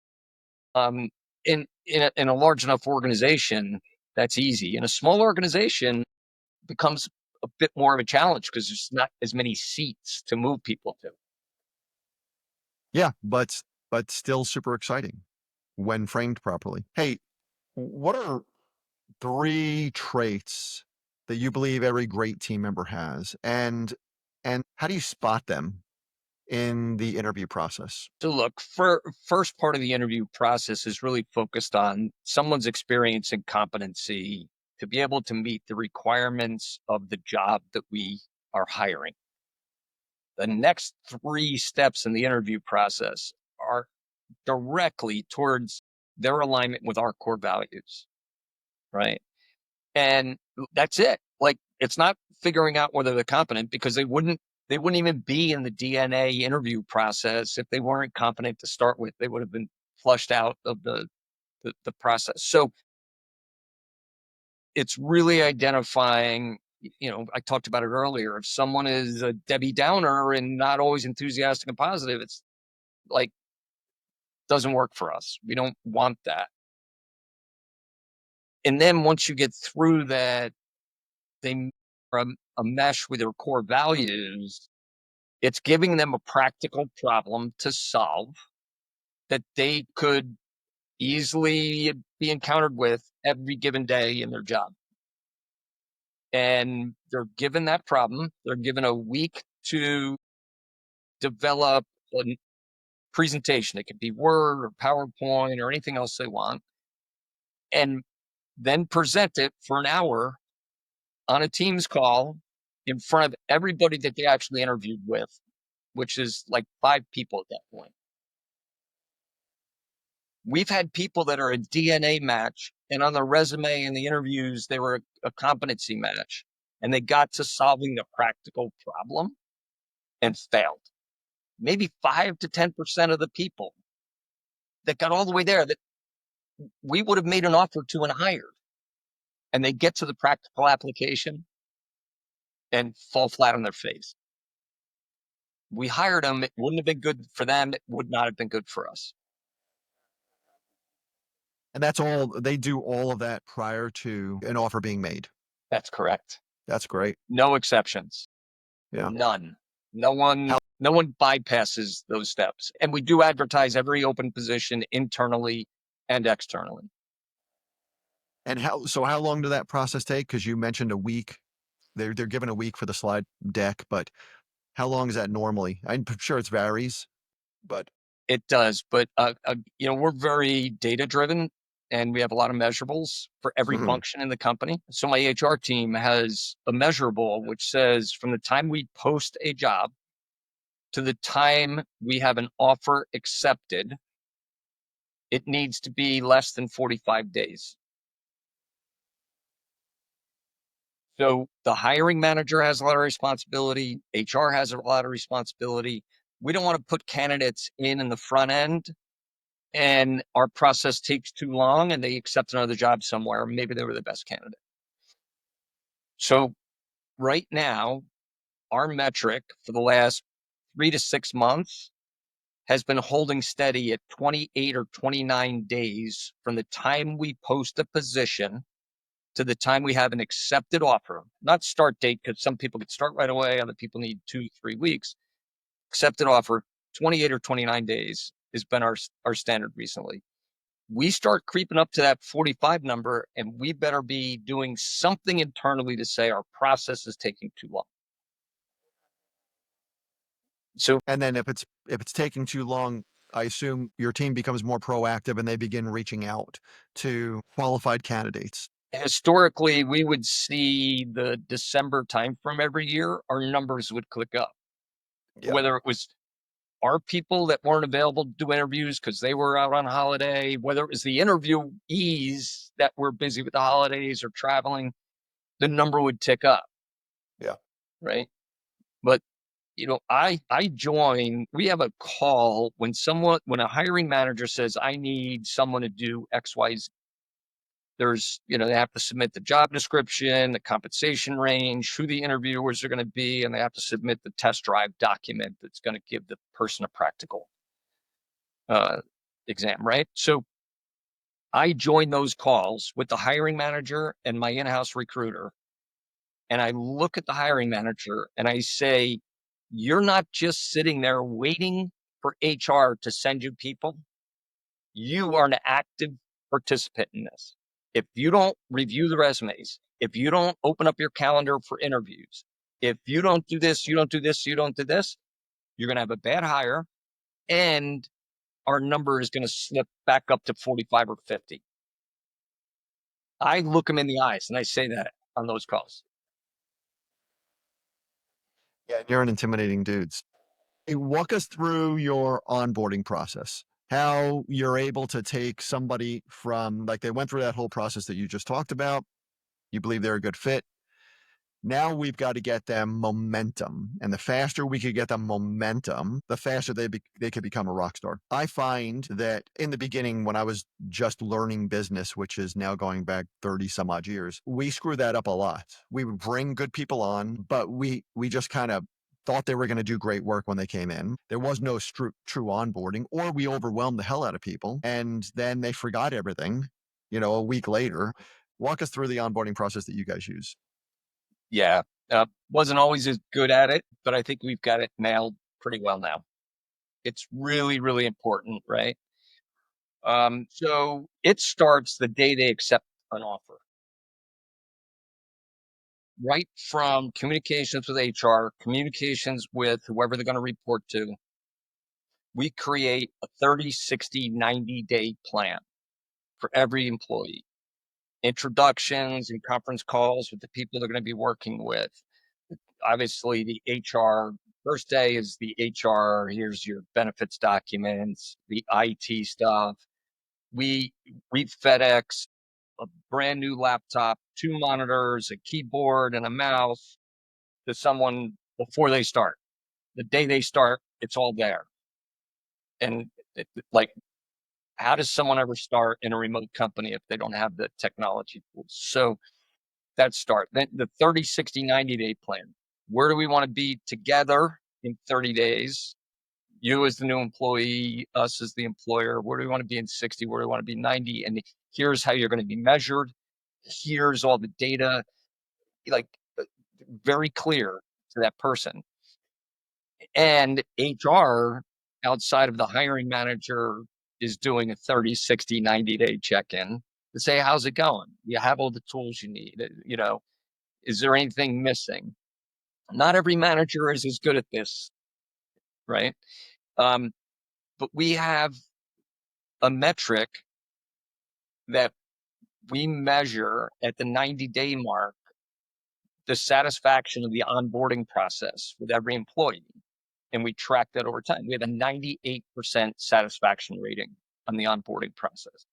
In a large enough organization, that's easy. In a small organization, it becomes a bit more of a challenge because there's not as many seats to move people to. Yeah, but still super exciting when framed properly. Hey, what are 3 traits that you believe every great team member has, and how do you spot them in the interview process? So look, first part of the interview process is really focused on someone's experience and competency to be able to meet the requirements of the job that we are hiring. The next 3 steps in the interview process are directly towards their alignment with our core values, right? And that's it. Like, it's not figuring out whether they're competent, because they wouldn't even be in the DNA interview process if they weren't competent to start with. They would have been flushed out of the process. So it's really identifying, I talked about it earlier. If someone is a Debbie Downer and not always enthusiastic and positive, it's like, doesn't work for us. We don't want that. And then once you get through that, they are a mesh with their core values. It's giving them a practical problem to solve that they could easily be encountered with every given day in their job. And they're given that problem. They're given a week to develop a presentation. It could be Word or PowerPoint or anything else they want, and then present it for an hour on a Teams call in front of everybody that they actually interviewed with, which is like 5 people at that point. We've had people that are a DNA match, and on the resume and the interviews, they were a competency match, and they got to solving the practical problem and failed. Maybe 5 to 10% of the people that got all the way there that we would have made an offer to and hired, and they get to the practical application and fall flat on their face. We hired them. It wouldn't have been good for them. It would not have been good for us. And that's all they do, all of that prior to an offer being made. That's correct. That's great. No exceptions. Yeah. None. No one bypasses those steps. And we do advertise every open position internally and externally. And how long did that process take? Because you mentioned a week. They're given a week for the slide deck, but how long is that normally? I'm sure it varies, but It does. But we're very data driven, and we have a lot of measurables for every function in the company. So my HR team has a measurable which says from the time we post a job to the time we have an offer accepted, it needs to be less than 45 days. So the hiring manager has a lot of responsibility. HR has a lot of responsibility. We don't want to put candidates in the front end and our process takes too long and they accept another job somewhere. Maybe they were the best candidate. So right now, our metric for the last 3 to 6 months has been holding steady at 28 or 29 days from the time we post a position to the time we have an accepted offer. Not start date, because some people could start right away, other people need 2-3 weeks. Accepted offer, 28 or 29 days has been our standard recently. We start creeping up to that 45 number, and we better be doing something internally to say our process is taking too long. So, and then if it's taking too long, I assume your team becomes more proactive and they begin reaching out to qualified candidates. Historically, we would see the December timeframe every year, our numbers would click up. Yeah. Whether it was are people that weren't available to do interviews because they were out on holiday, whether it was the interviewees that were busy with the holidays or traveling, the number would tick up. Yeah. Right. But I join, we have a call when a hiring manager says, I need someone to do XYZ. There's, they have to submit the job description, the compensation range, who the interviewers are going to be, and they have to submit the test drive document that's going to give the person a practical exam, right? So I join those calls with the hiring manager and my in-house recruiter. And I look at the hiring manager and I say, you're not just sitting there waiting for HR to send you people. You are an active participant in this. If you don't review the resumes, if you don't open up your calendar for interviews, if you don't do this, you don't do this, you don't do this, you're going to have a bad hire and our number is going to slip back up to 45 or 50. I look them in the eyes and I say that on those calls. Yeah, you're an intimidating dude. Hey, walk us through your onboarding process. How you're able to take somebody from, like, they went through that whole process that you just talked about. You believe they're a good fit. Now we've got to get them momentum. And the faster we could get them momentum, the faster they could become a rock star. I find that in the beginning, when I was just learning business, which is now going back 30 some odd years, we screw that up a lot. We would bring good people on, but we just kind of thought they were going to do great work when they came in. There was no true onboarding, or we overwhelmed the hell out of people and then they forgot everything, a week later. Walk us through the onboarding process that you guys use. Yeah. Wasn't always as good at it, but I think we've got it nailed pretty well now. It's really, really important, right? So it starts the day they accept an offer. Right from communications with HR, communications with whoever they're going to report to, we create a 30, 60, 90-day plan for every employee. Introductions and conference calls with the people they're going to be working with. Obviously, the HR first day is the HR. Here's your benefits documents, the IT stuff. We FedEx a brand new laptop, 2 monitors, a keyboard, and a mouse to someone before they start. The day they start, it's all there. And like, how does someone ever start in a remote company if they don't have the technology tools? So that start. Then the 30, 60, 90-day plan. Where do we want to be together in 30 days? You as the new employee, us as the employer. Where do we want to be in 60? Where do we want to be 90? And here's how you're going to be measured. Here's all the data, like very clear to that person. And HR outside of the hiring manager is doing a 30, 60, 90-day check-in to say, how's it going? You have all the tools you need. Is there anything missing? Not every manager is as good at this, right? But we have a metric that we measure at the 90-day mark, the satisfaction of the onboarding process with every employee. And we track that over time. We have a 98% satisfaction rating on the onboarding process.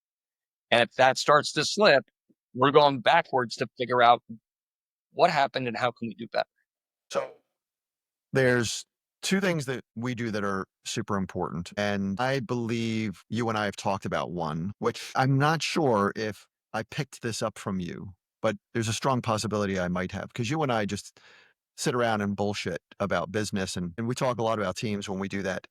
And if that starts to slip, we're going backwards to figure out what happened and how can we do better. So there's two things that we do that are super important. And I believe you and I have talked about one, which I'm not sure if I picked this up from you, but there's a strong possibility I might have, because you and I just sit around and bullshit about business. And we talk a lot about teams when we do that.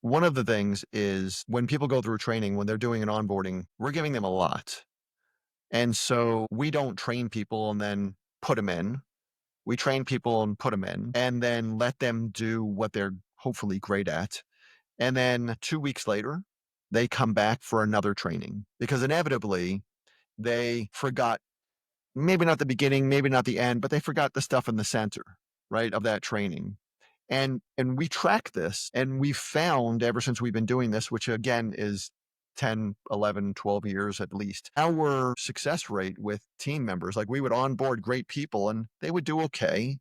One of the things is when people go through training, when they're doing an onboarding, we're giving them a lot. And so we don't train people and then put them in. We train people and put them in and then let them do what they're hopefully great at. And then 2 weeks later, they come back for another training because inevitably they forgot, maybe not the beginning, maybe not the end, but they forgot the stuff in the center, right, of that training. And we track this, and we've found ever since we've been doing this, which again is 10, 11, 12 years at least, our success rate with team members, like we would onboard great people and they would do okay.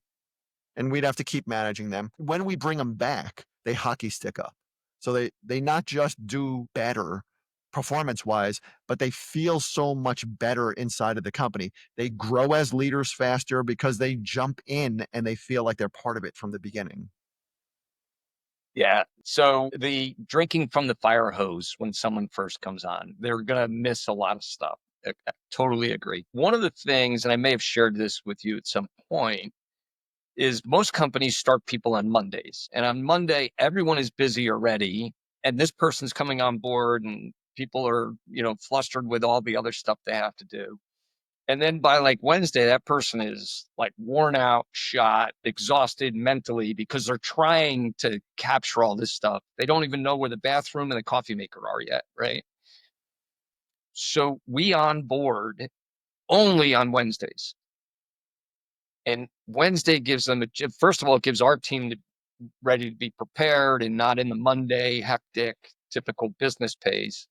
And we'd have to keep managing them. When we bring them back, they hockey stick up. So they not just do better performance wise, but they feel so much better inside of the company. They grow as leaders faster because they jump in and they feel like they're part of it from the beginning. Yeah. So the drinking from the fire hose when someone first comes on, they're going to miss a lot of stuff. I totally agree. One of the things, and I may have shared this with you at some point, is most companies start people on Mondays. And on Monday, everyone is busy already. And this person's coming on board and people are, flustered with all the other stuff they have to do. And then by like Wednesday, that person is like worn out, shot, exhausted mentally because they're trying to capture all this stuff. They don't even know where the bathroom and the coffee maker are yet, right? So we onboard only on Wednesdays. And Wednesday gives them, first of all, it gives our team ready to be prepared and not in the Monday hectic, typical business pace.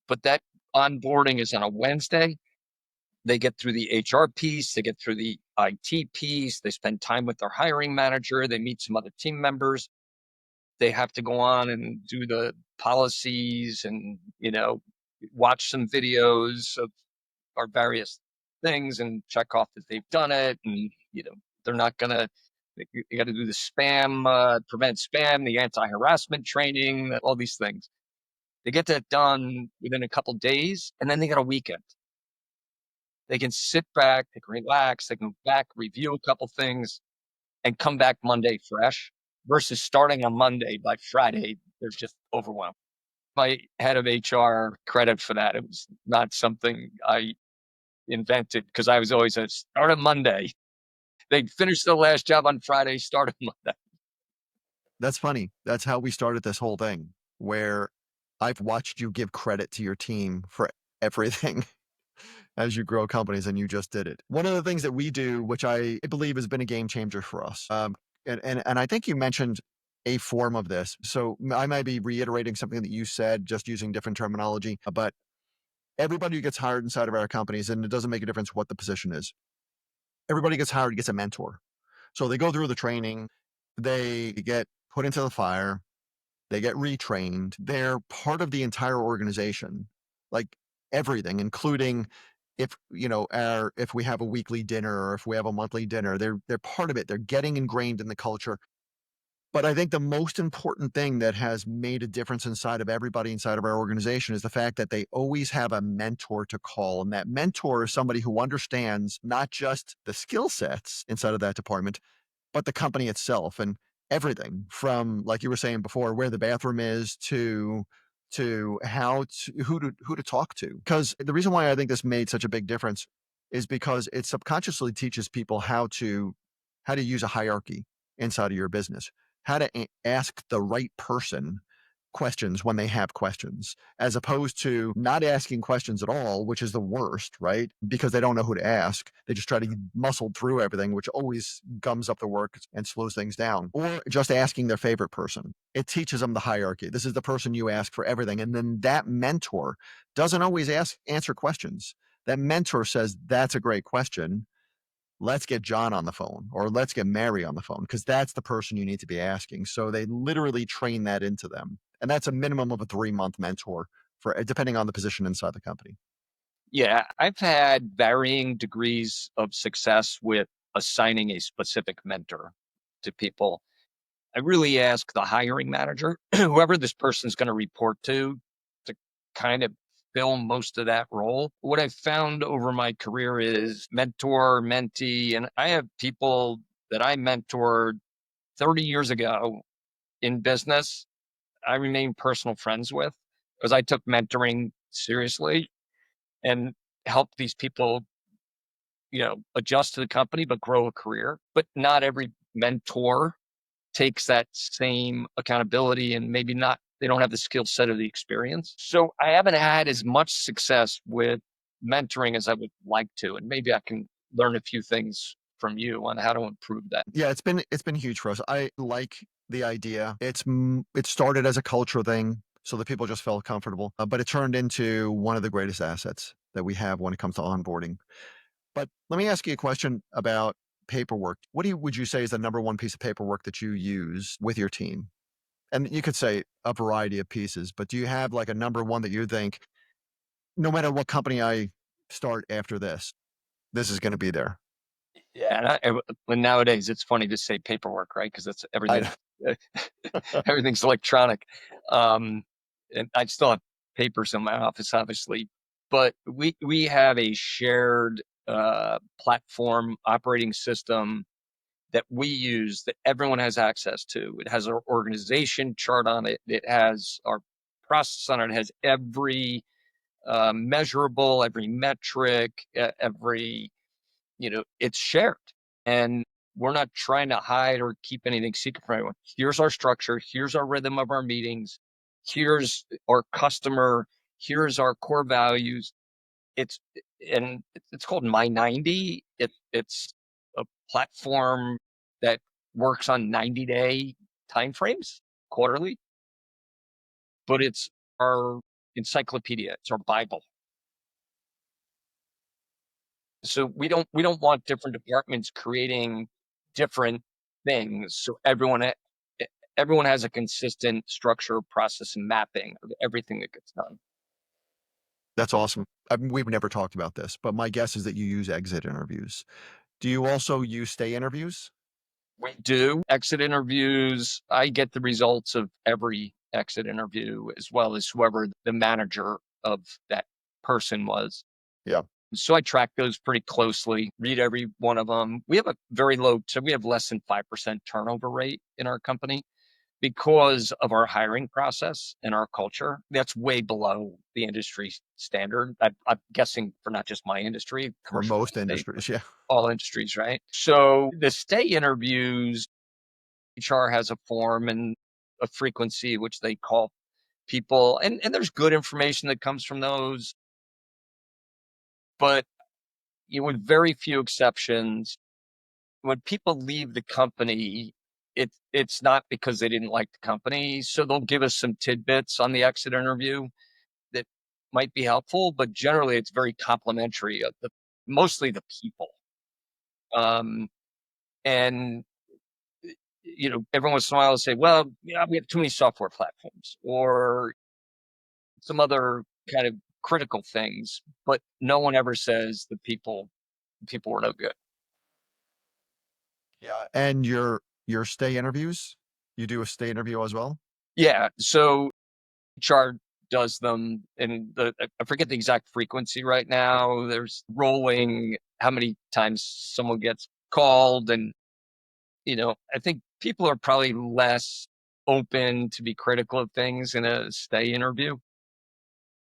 But that onboarding is on a Wednesday. They get through the HR piece, they get through the IT piece, they spend time with their hiring manager, they meet some other team members. They have to go on and do the policies and, watch some videos of our various things and check off that they've done it. And, they're not going to, you got to do the spam, prevent spam, the anti-harassment training, all these things. They get that done within a couple days, and then they got a weekend. They can sit back, they can relax, they can go back, review a couple things, and come back Monday fresh versus starting on Monday by Friday. They're just overwhelmed. My head of HR, credit for that. It was not something I invented because I was always a start on Monday. They finish the last job on Friday, start on Monday. That's funny. That's how we started this whole thing, where I've watched you give credit to your team for everything as you grow companies, and you just did it. One of the things that we do, which I believe has been a game changer for us, and I think you mentioned a form of this. So I might be reiterating something that you said, just using different terminology, but everybody who gets hired inside of our companies, and it doesn't make a difference what the position is, everybody gets hired gets a mentor. So they go through the training, they get put into the fire, they get retrained. They're part of the entire organization, like everything, including if we have a weekly dinner or if we have a monthly dinner, they're part of it. They're getting ingrained in the culture. But I think the most important thing that has made a difference inside of everybody inside of our organization is the fact that they always have a mentor to call. And that mentor is somebody who understands not just the skill sets inside of that department, but the company itself and everything from, like you were saying before, where the bathroom is to who to talk to. Because the reason why I think this made such a big difference is because it subconsciously teaches people how to use a hierarchy inside of your business, how to ask the right person questions when they have questions, as opposed to not asking questions at all, which is the worst, right? Because they don't know who to ask. They just try to muscle through everything, which always gums up the work and slows things down. Or just asking their favorite person. It teaches them the hierarchy. This is the person you ask for everything. And then that mentor doesn't always answer questions. That mentor says, that's a great question. Let's get John on the phone, or let's get Mary on the phone, because that's the person you need to be asking. So they literally train that into them. And that's a minimum of a 3-month mentor for depending on the position inside the company. Yeah, I've had varying degrees of success with assigning a specific mentor to people. I really ask the hiring manager, whoever this person's going to report to kind of fill most of that role. What I've found over my career is mentor, mentee, and I have people that I mentored 30 years ago in business. I remain personal friends with because I took mentoring seriously and helped these people, adjust to the company, but grow a career. But not every mentor takes that same accountability and maybe not, they don't have the skill set or the experience. So I haven't had as much success with mentoring as I would like to. And maybe I can learn a few things from you on how to improve that. Yeah, it's been huge for us. I like the idea. It started as a cultural thing so that people just felt comfortable, but it turned into one of the greatest assets that we have when it comes to onboarding. But let me ask you a question about paperwork, would you say is the number one piece of paperwork that you use with your team? And you could say a variety of pieces, but do you have like a number one that you think, no matter what company I start after this is going to be there? Yeah, and nowadays it's funny to say paperwork, right? Because that's everything. I Everything's electronic. Um, and I still have papers in my office, obviously, but we have a shared platform operating system that we use that everyone has access to. It has our organization chart on it. It has our process on it. It has every measurable, every metric, every, it's shared. And we're not trying to hide or keep anything secret from anyone. Here's our structure. Here's our rhythm of our meetings. Here's our customer. Here's our core values. It's and it's called My 90. It's a platform that works on 90-day timeframes quarterly, but it's our encyclopedia. It's our Bible. So we don't want different departments creating different things. So everyone has a consistent structure, process, and mapping of everything that gets done. That's awesome. I mean, we've never talked about this, but my guess is that you use exit interviews. Do you also use stay interviews? We do exit interviews. I get the results of every exit interview as well as whoever the manager of that person was. Yeah. So I track those pretty closely, read every one of them. We have a very low, so we have less than 5% turnover rate in our company because of our hiring process and our culture. That's way below the industry standard. I'm guessing for not just my industry, For commercial most real estate, industries. Yeah. all industries, right? So the stay interviews, HR has a form and a frequency which they call people, and there's good information that comes from those, but with very few exceptions, when people leave the company, it's not because they didn't like the company. So they'll give us some tidbits on the exit interview that might be helpful, but generally it's very complimentary of mostly the people. Um, and every once in a while they'll say, well, yeah, we have too many software platforms or some other kind of critical things, but no one ever says the people were no good. Yeah. And your stay interviews, you do a stay interview as well? Yeah. So HR does them, and I forget the exact frequency right now. There's rolling how many times someone gets called, and I think people are probably less open to be critical of things in a stay interview.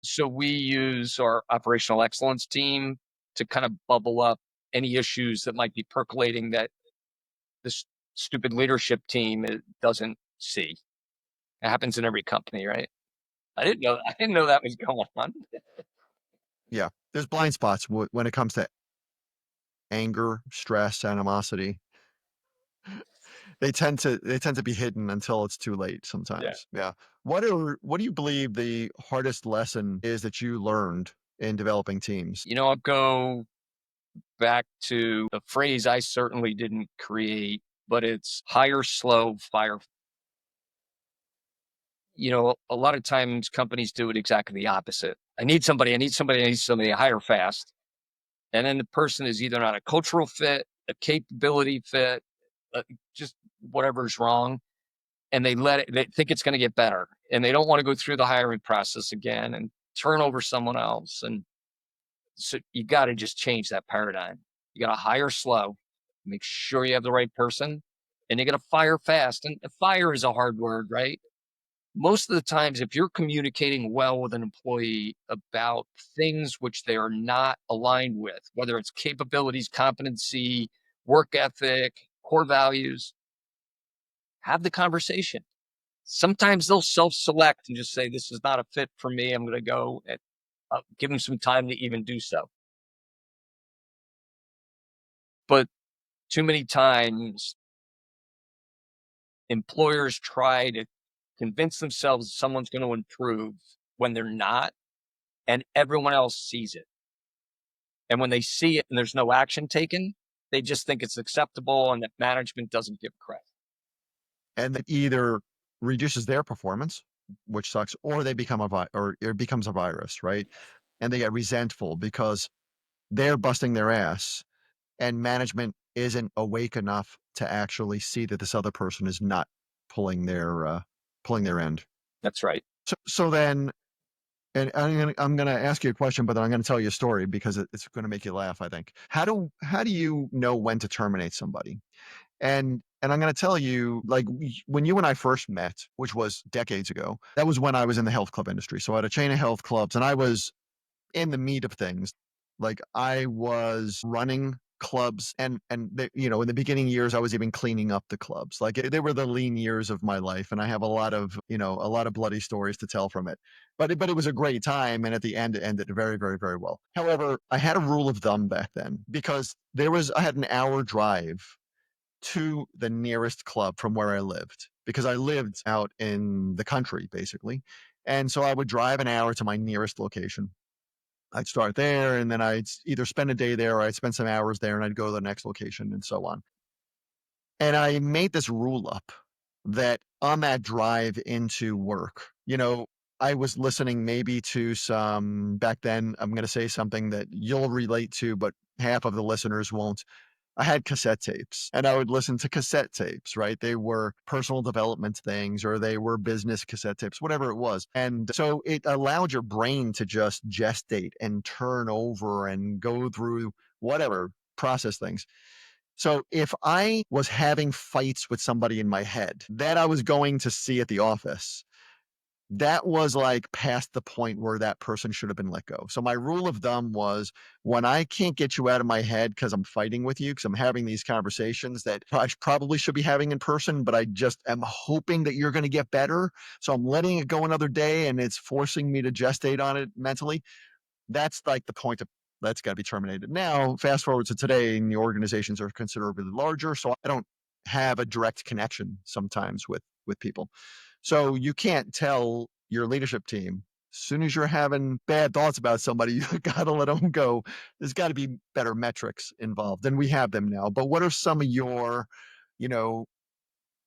So we use our operational excellence team to kind of bubble up any issues that might be percolating that this stupid leadership team doesn't see. It happens in every company, right? I didn't know that was going on. Yeah. There's blind spots when it comes to anger, stress, animosity. They tend to be hidden until it's too late Yeah. sometimes. Yeah. What do you believe the hardest lesson is that you learned in developing teams? I'll go back to a phrase I certainly didn't create, but it's hire slow, fire. A lot of times companies do it exactly the opposite. I need somebody, I need somebody, I need somebody, I hire fast. And then the person is either not a cultural fit, a capability fit, just whatever's wrong. And they think it's going to get better. And they don't want to go through the hiring process again and turn over someone else. And so you got to just change that paradigm. You got to hire slow, make sure you have the right person, and you got to fire fast. And fire is a hard word, right? Most of the times, if you're communicating well with an employee about things which they are not aligned with, whether it's capabilities, competency, work ethic, core values, have the conversation. Sometimes they'll self-select and just say, this is not a fit for me. I'm going to go and give them some time to even do so. But too many times employers try to convince themselves someone's going to improve when they're not, and everyone else sees it. And when they see it and there's no action taken, They just think it's acceptable and that management doesn't give credit. And that either reduces their performance, which sucks, or they become or it becomes a virus, right? And they get resentful because they're busting their ass and management isn't awake enough to actually see that this other person is not pulling their end. That's right. So then, and I'm gonna ask you a question, but then I'm gonna tell you a story because it's gonna make you laugh, I think. How do you know when to terminate somebody? And I'm gonna tell you, like, when you and I first met, which was decades ago, that was when I was in the health club industry. So I had a chain of health clubs, and I was in the meat of things. Like, I was running clubs, and in the beginning years, I was even cleaning up the clubs. Like, they were the lean years of my life, and I have a lot of bloody stories to tell from it. But it was a great time, and at the end, it ended very, very, very well. However, I had a rule of thumb back then because I had an hour drive to the nearest club from where I lived because I lived out in the country, basically. And so I would drive an hour to my nearest location. I'd start there, and then I'd either spend a day there or I'd spend some hours there, and I'd go to the next location and so on. And I made this rule up that on that drive into work, I was listening maybe to some back then. I'm going to say something that you'll relate to, but half of the listeners won't. I had cassette tapes and I would listen to cassette tapes, right? They were personal development things or they were business cassette tapes, whatever it was. And so it allowed your brain to just gestate and turn over and go through whatever, process things. So if I was having fights with somebody in my head that I was going to see at the office, that was like past the point where that person should have been let go. So my rule of thumb was when I can't get you out of my head because I'm fighting with you, because I'm having these conversations that I probably should be having in person, but I just am hoping that you're going to get better. So I'm letting it go another day and it's forcing me to gestate on it mentally. That's like the point of that's got to be terminated. Now, fast forward to today, and the organizations are considerably larger. So I don't have a direct connection sometimes with people. So you can't tell your leadership team as soon as you're having bad thoughts about somebody, you got to let them go. There's got to be better metrics involved, and we have them now. But what are some of your, you know,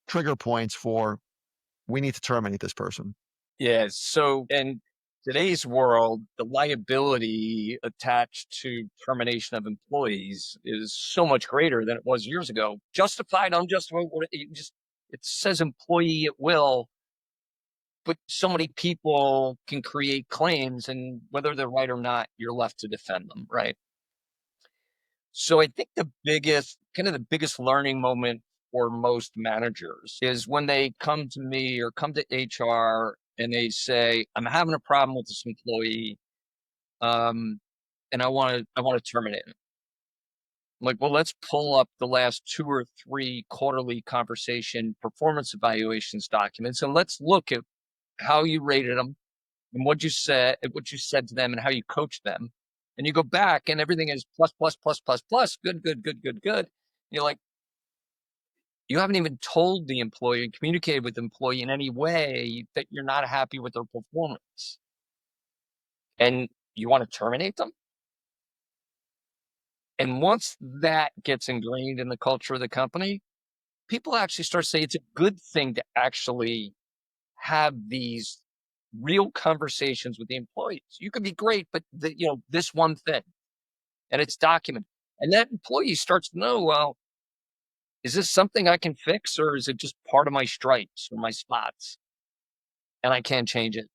trigger points for we need to terminate this person? Yeah. So in today's world, the liability attached to termination of employees is so much greater than it was years ago. Justified, unjustified, it says employee at will, but so many people can create claims, and whether they're right or not, you're left to defend them, right? So I think the biggest learning moment for most managers is when they come to me or come to HR and they say, "I'm having a problem with this employee, and I want to terminate him." I'm like, well, let's pull up the last 2 or 3 quarterly conversation performance evaluations documents, and let's look at how you rated them and what you said to them, and how you coached them. And you go back, and everything is plus, plus, plus, plus, plus, good, good, good, good, good. You're like, you haven't even told the employee and communicated with the employee in any way that you're not happy with their performance, and you want to terminate them. And once that gets ingrained in the culture of the company, people actually start saying it's a good thing to actually have these real conversations with the employees. You can be great, but this one thing, and it's documented. And that employee starts to know, well, is this something I can fix, or is it just part of my stripes or my spots and I can't change it?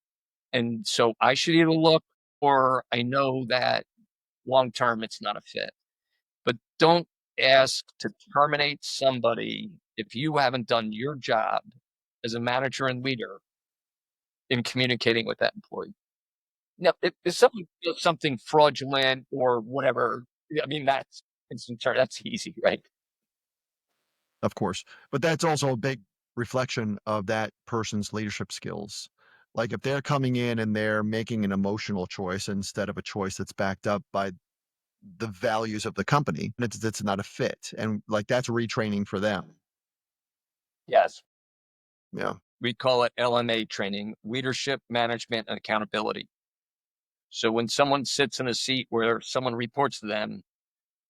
And so I should either look, or I know that long term it's not a fit. But don't ask to terminate somebody if you haven't done your job as a manager and leader in communicating with that employee. Now, if someone does something fraudulent or whatever, I mean, that's easy, right? Of course, but that's also a big reflection of that person's leadership skills. Like if they're coming in and they're making an emotional choice instead of a choice that's backed up by the values of the company, it's not a fit. And like that's retraining for them. Yes. Yeah. We call it LMA training, leadership, management, and accountability. So when someone sits in a seat where someone reports to them,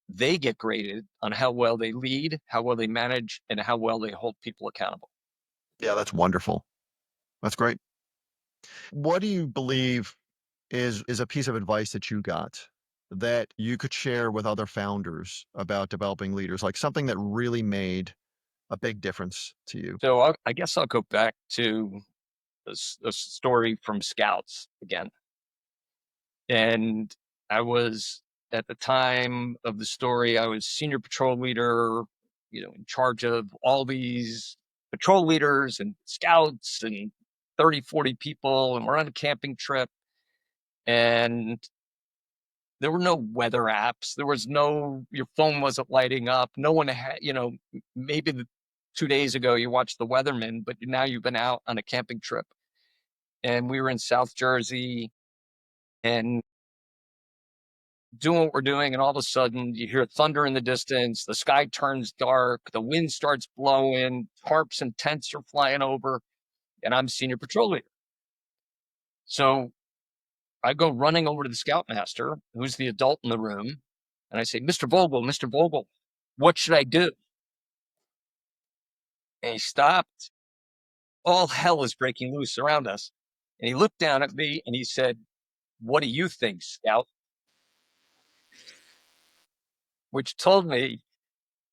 they get graded on how well they lead, how well they manage, and how well they hold people accountable. Yeah, that's wonderful. That's great. What do you believe is a piece of advice that you got that you could share with other founders about developing leaders, like something that really made a big difference to you? So I guess I'll go back to a story from Scouts again. And I was, at the time of the story, I was senior patrol leader, in charge of all these patrol leaders and scouts and 30, 40 people. And we're on a camping trip. And there were no weather apps. There was your phone wasn't lighting up. No one had, maybe 2 days ago you watched the weatherman, but now you've been out on a camping trip. And we were in South Jersey and doing what we're doing. And all of a sudden you hear thunder in the distance. The sky turns dark. The wind starts blowing. Tarps and tents are flying over. And I'm senior patrol leader. So I go running over to the scoutmaster, who's the adult in the room. And I say, Mr. Vogel, what should I do? And he stopped. All hell is breaking loose around us. And he looked down at me and he said, what do you think, Scout? Which told me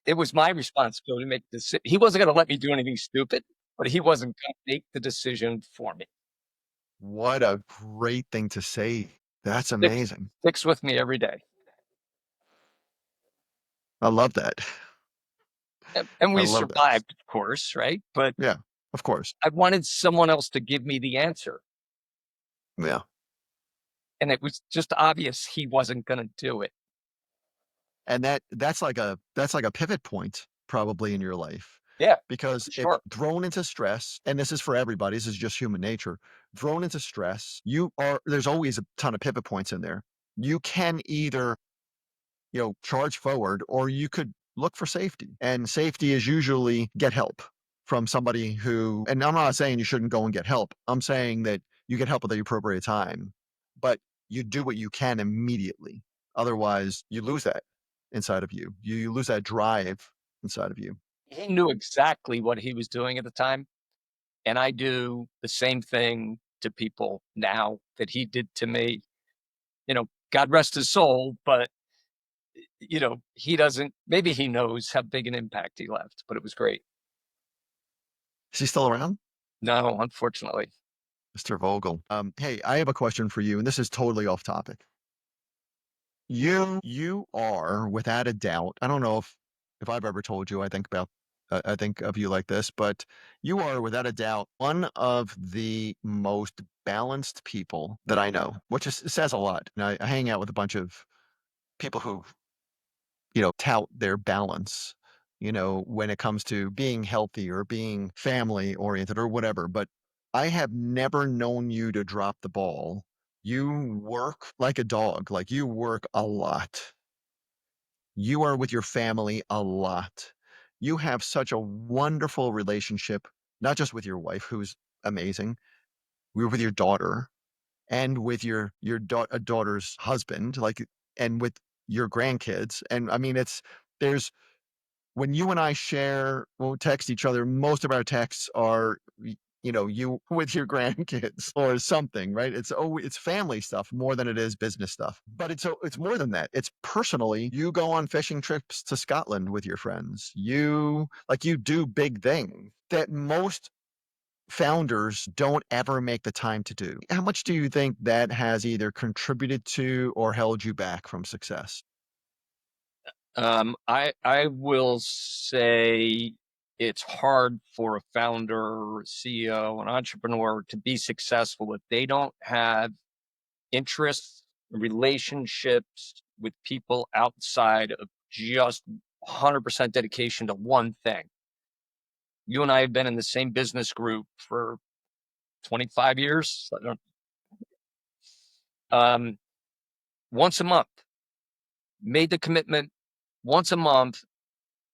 it was my responsibility to make the decision. He wasn't going to let me do anything stupid, but he wasn't going to make the decision for me. What a great thing to say. That's Sticks, amazing. sticks with me every day. I love that. And I we love that. survived, of course, right? But Yeah, of course. I wanted someone else to give me the answer. Yeah. And it was just obvious he wasn't going to do it. And that's like a pivot point probably in your life, Yeah, because for if sure. thrown into stress, and this is for everybody, this is just human nature, thrown into stress, there's always a ton of pivot points in there. You can either, charge forward, or you could look for safety. And safety is usually get help from somebody who, and I'm not saying you shouldn't go and get help. I'm saying that you get help at the appropriate time, but you do what you can immediately. Otherwise, you lose that inside of you. You lose that drive inside of you. He knew exactly what he was doing at the time. And I do the same thing to people now that he did to me. God rest his soul, but he doesn't, maybe he knows how big an impact he left, but it was great. Is he still around? No, unfortunately. Mr. Vogel. Hey, I have a question for you, and this is totally off topic. You are without a doubt. I don't know if I've ever told you. I think of you like this, but you are without a doubt one of the most balanced people that I know, which says a lot. And I hang out with a bunch of people who tout their balance. When it comes to being healthy or being family oriented or whatever. But I have never known you to drop the ball. You work like a dog. Like, you work a lot. You are with your family a lot. You have such a wonderful relationship, not just with your wife, who's amazing. We're with your daughter, and with your daughter's husband, like, and with your grandkids. And I mean, there's when you and I share, we'll text each other, most of our texts are, you with your grandkids or something, right? It's family stuff more than it is business stuff. But it's more than that. It's personally, you go on fishing trips to Scotland with your friends. You do big things that most founders don't ever make the time to do. How much do you think that has either contributed to or held you back from success? I will say it's hard for a founder, CEO, an entrepreneur to be successful if they don't have interests, relationships with people outside of just 100% dedication to one thing. You and I have been in the same business group for 25 years. Um, once a month, made the commitment once a month,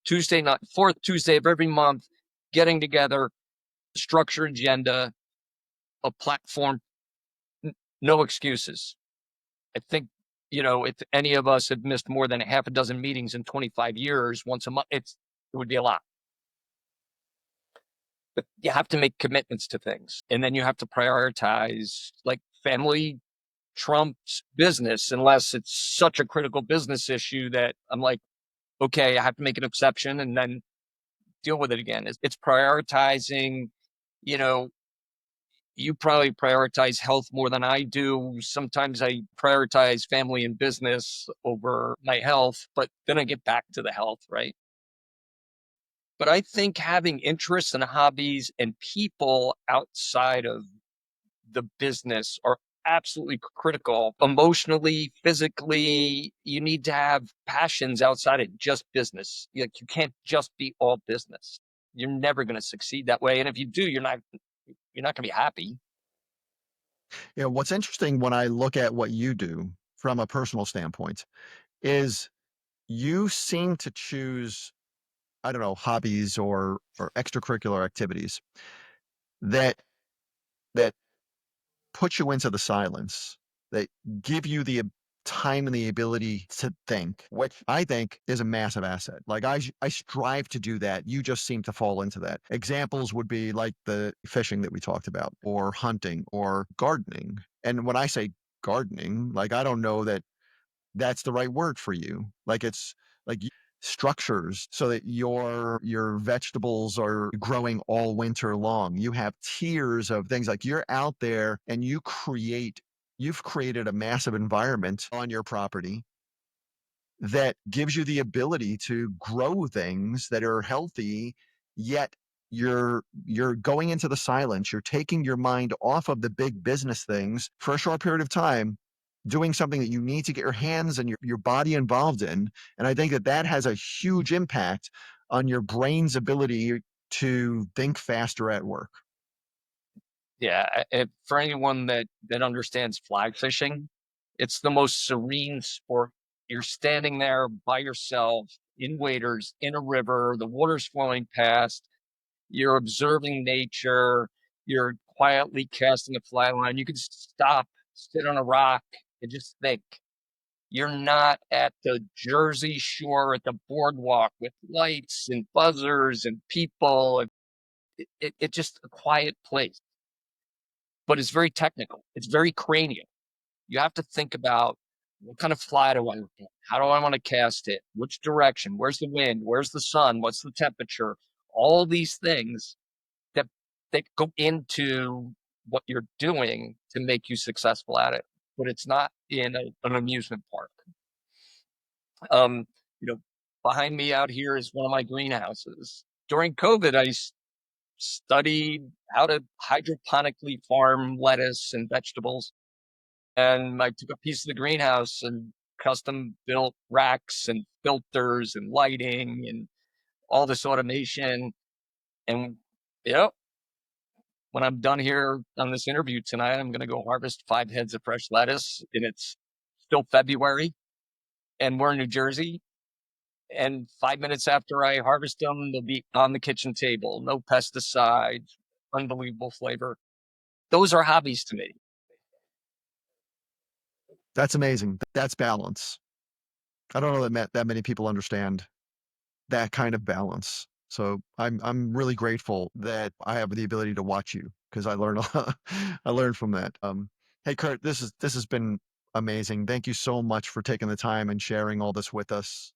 Tuesday night, fourth Tuesday of every month, getting together, structure agenda, a platform, no excuses. I think if any of us had missed more than a half a dozen meetings in 25 years, once a month, it would be a lot. But you have to make commitments to things, and then you have to prioritize, like, family trumps business, unless it's such a critical business issue that I'm like, okay, I have to make an exception and then deal with it again. It's prioritizing, you know, you probably prioritize health more than I do. Sometimes I prioritize family and business over my health, but then I get back to the health, right? But I think having interests and hobbies and people outside of the business are absolutely critical. Emotionally, physically, you need to have passions outside of just business. Like, you can't just be all business. You're never going to succeed that way. And if you do, you're not going to be happy. What's interesting when I look at what you do from a personal standpoint is you seem to choose, I don't know, hobbies or extracurricular activities that that put you into the silence, that give you the time and the ability to think, which I think is a massive asset. Like I strive to do that. You just seem to fall into that. Examples would be like the fishing that we talked about, or hunting, or gardening. And when I say gardening, like I don't know that that's the right word for you. Like it's like structures so that your vegetables are growing all winter long. You have tiers of things, like you're out there and you've created a massive environment on your property that gives you the ability to grow things that are healthy, yet you're going into the silence. You're taking your mind off of the big business things for a short period of time, doing something that you need to get your hands and your body involved in. And I think that that has a huge impact on your brain's ability to think faster at work. Yeah. For anyone that understands fly fishing, it's the most serene sport. You're standing there by yourself in waders in a river, the water's flowing past, you're observing nature, you're quietly casting a fly line. You can stop, sit on a rock, and just think. You're not at the Jersey Shore at the boardwalk with lights and buzzers and people. It's just a quiet place, but it's very technical. It's very cranial. You have to think about, what kind of fly do I want? How do I want to cast it? Which direction? Where's the wind? Where's the sun? What's the temperature? All these things that go into what you're doing to make you successful at it. But it's not in an amusement park. Um, you know, Behind me out here is one of my greenhouses. During COVID, I studied how to hydroponically farm lettuce and vegetables. And I took a piece of the greenhouse and custom built racks and filters and lighting and all this automation. And, you know, when I'm done here on this interview tonight, I'm going to go harvest 5 heads of fresh lettuce. And it's still February, and we're in New Jersey. And 5 minutes after I harvest them, they'll be on the kitchen table. No pesticides, unbelievable flavor. Those are hobbies to me. That's amazing. That's balance. I don't know that that many people understand that kind of balance. So I'm really grateful that I have the ability to watch you, because I learn a lot. I learned from that. Hey Kurt, this has been amazing. Thank you so much for taking the time and sharing all this with us.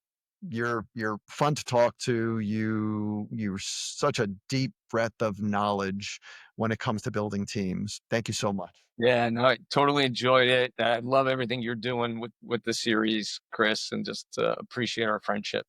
You're fun to talk to. You're such a deep breadth of knowledge when it comes to building teams. Thank you so much. Yeah, no, I totally enjoyed it. I love everything you're doing with the series, Chris, and just appreciate our friendship.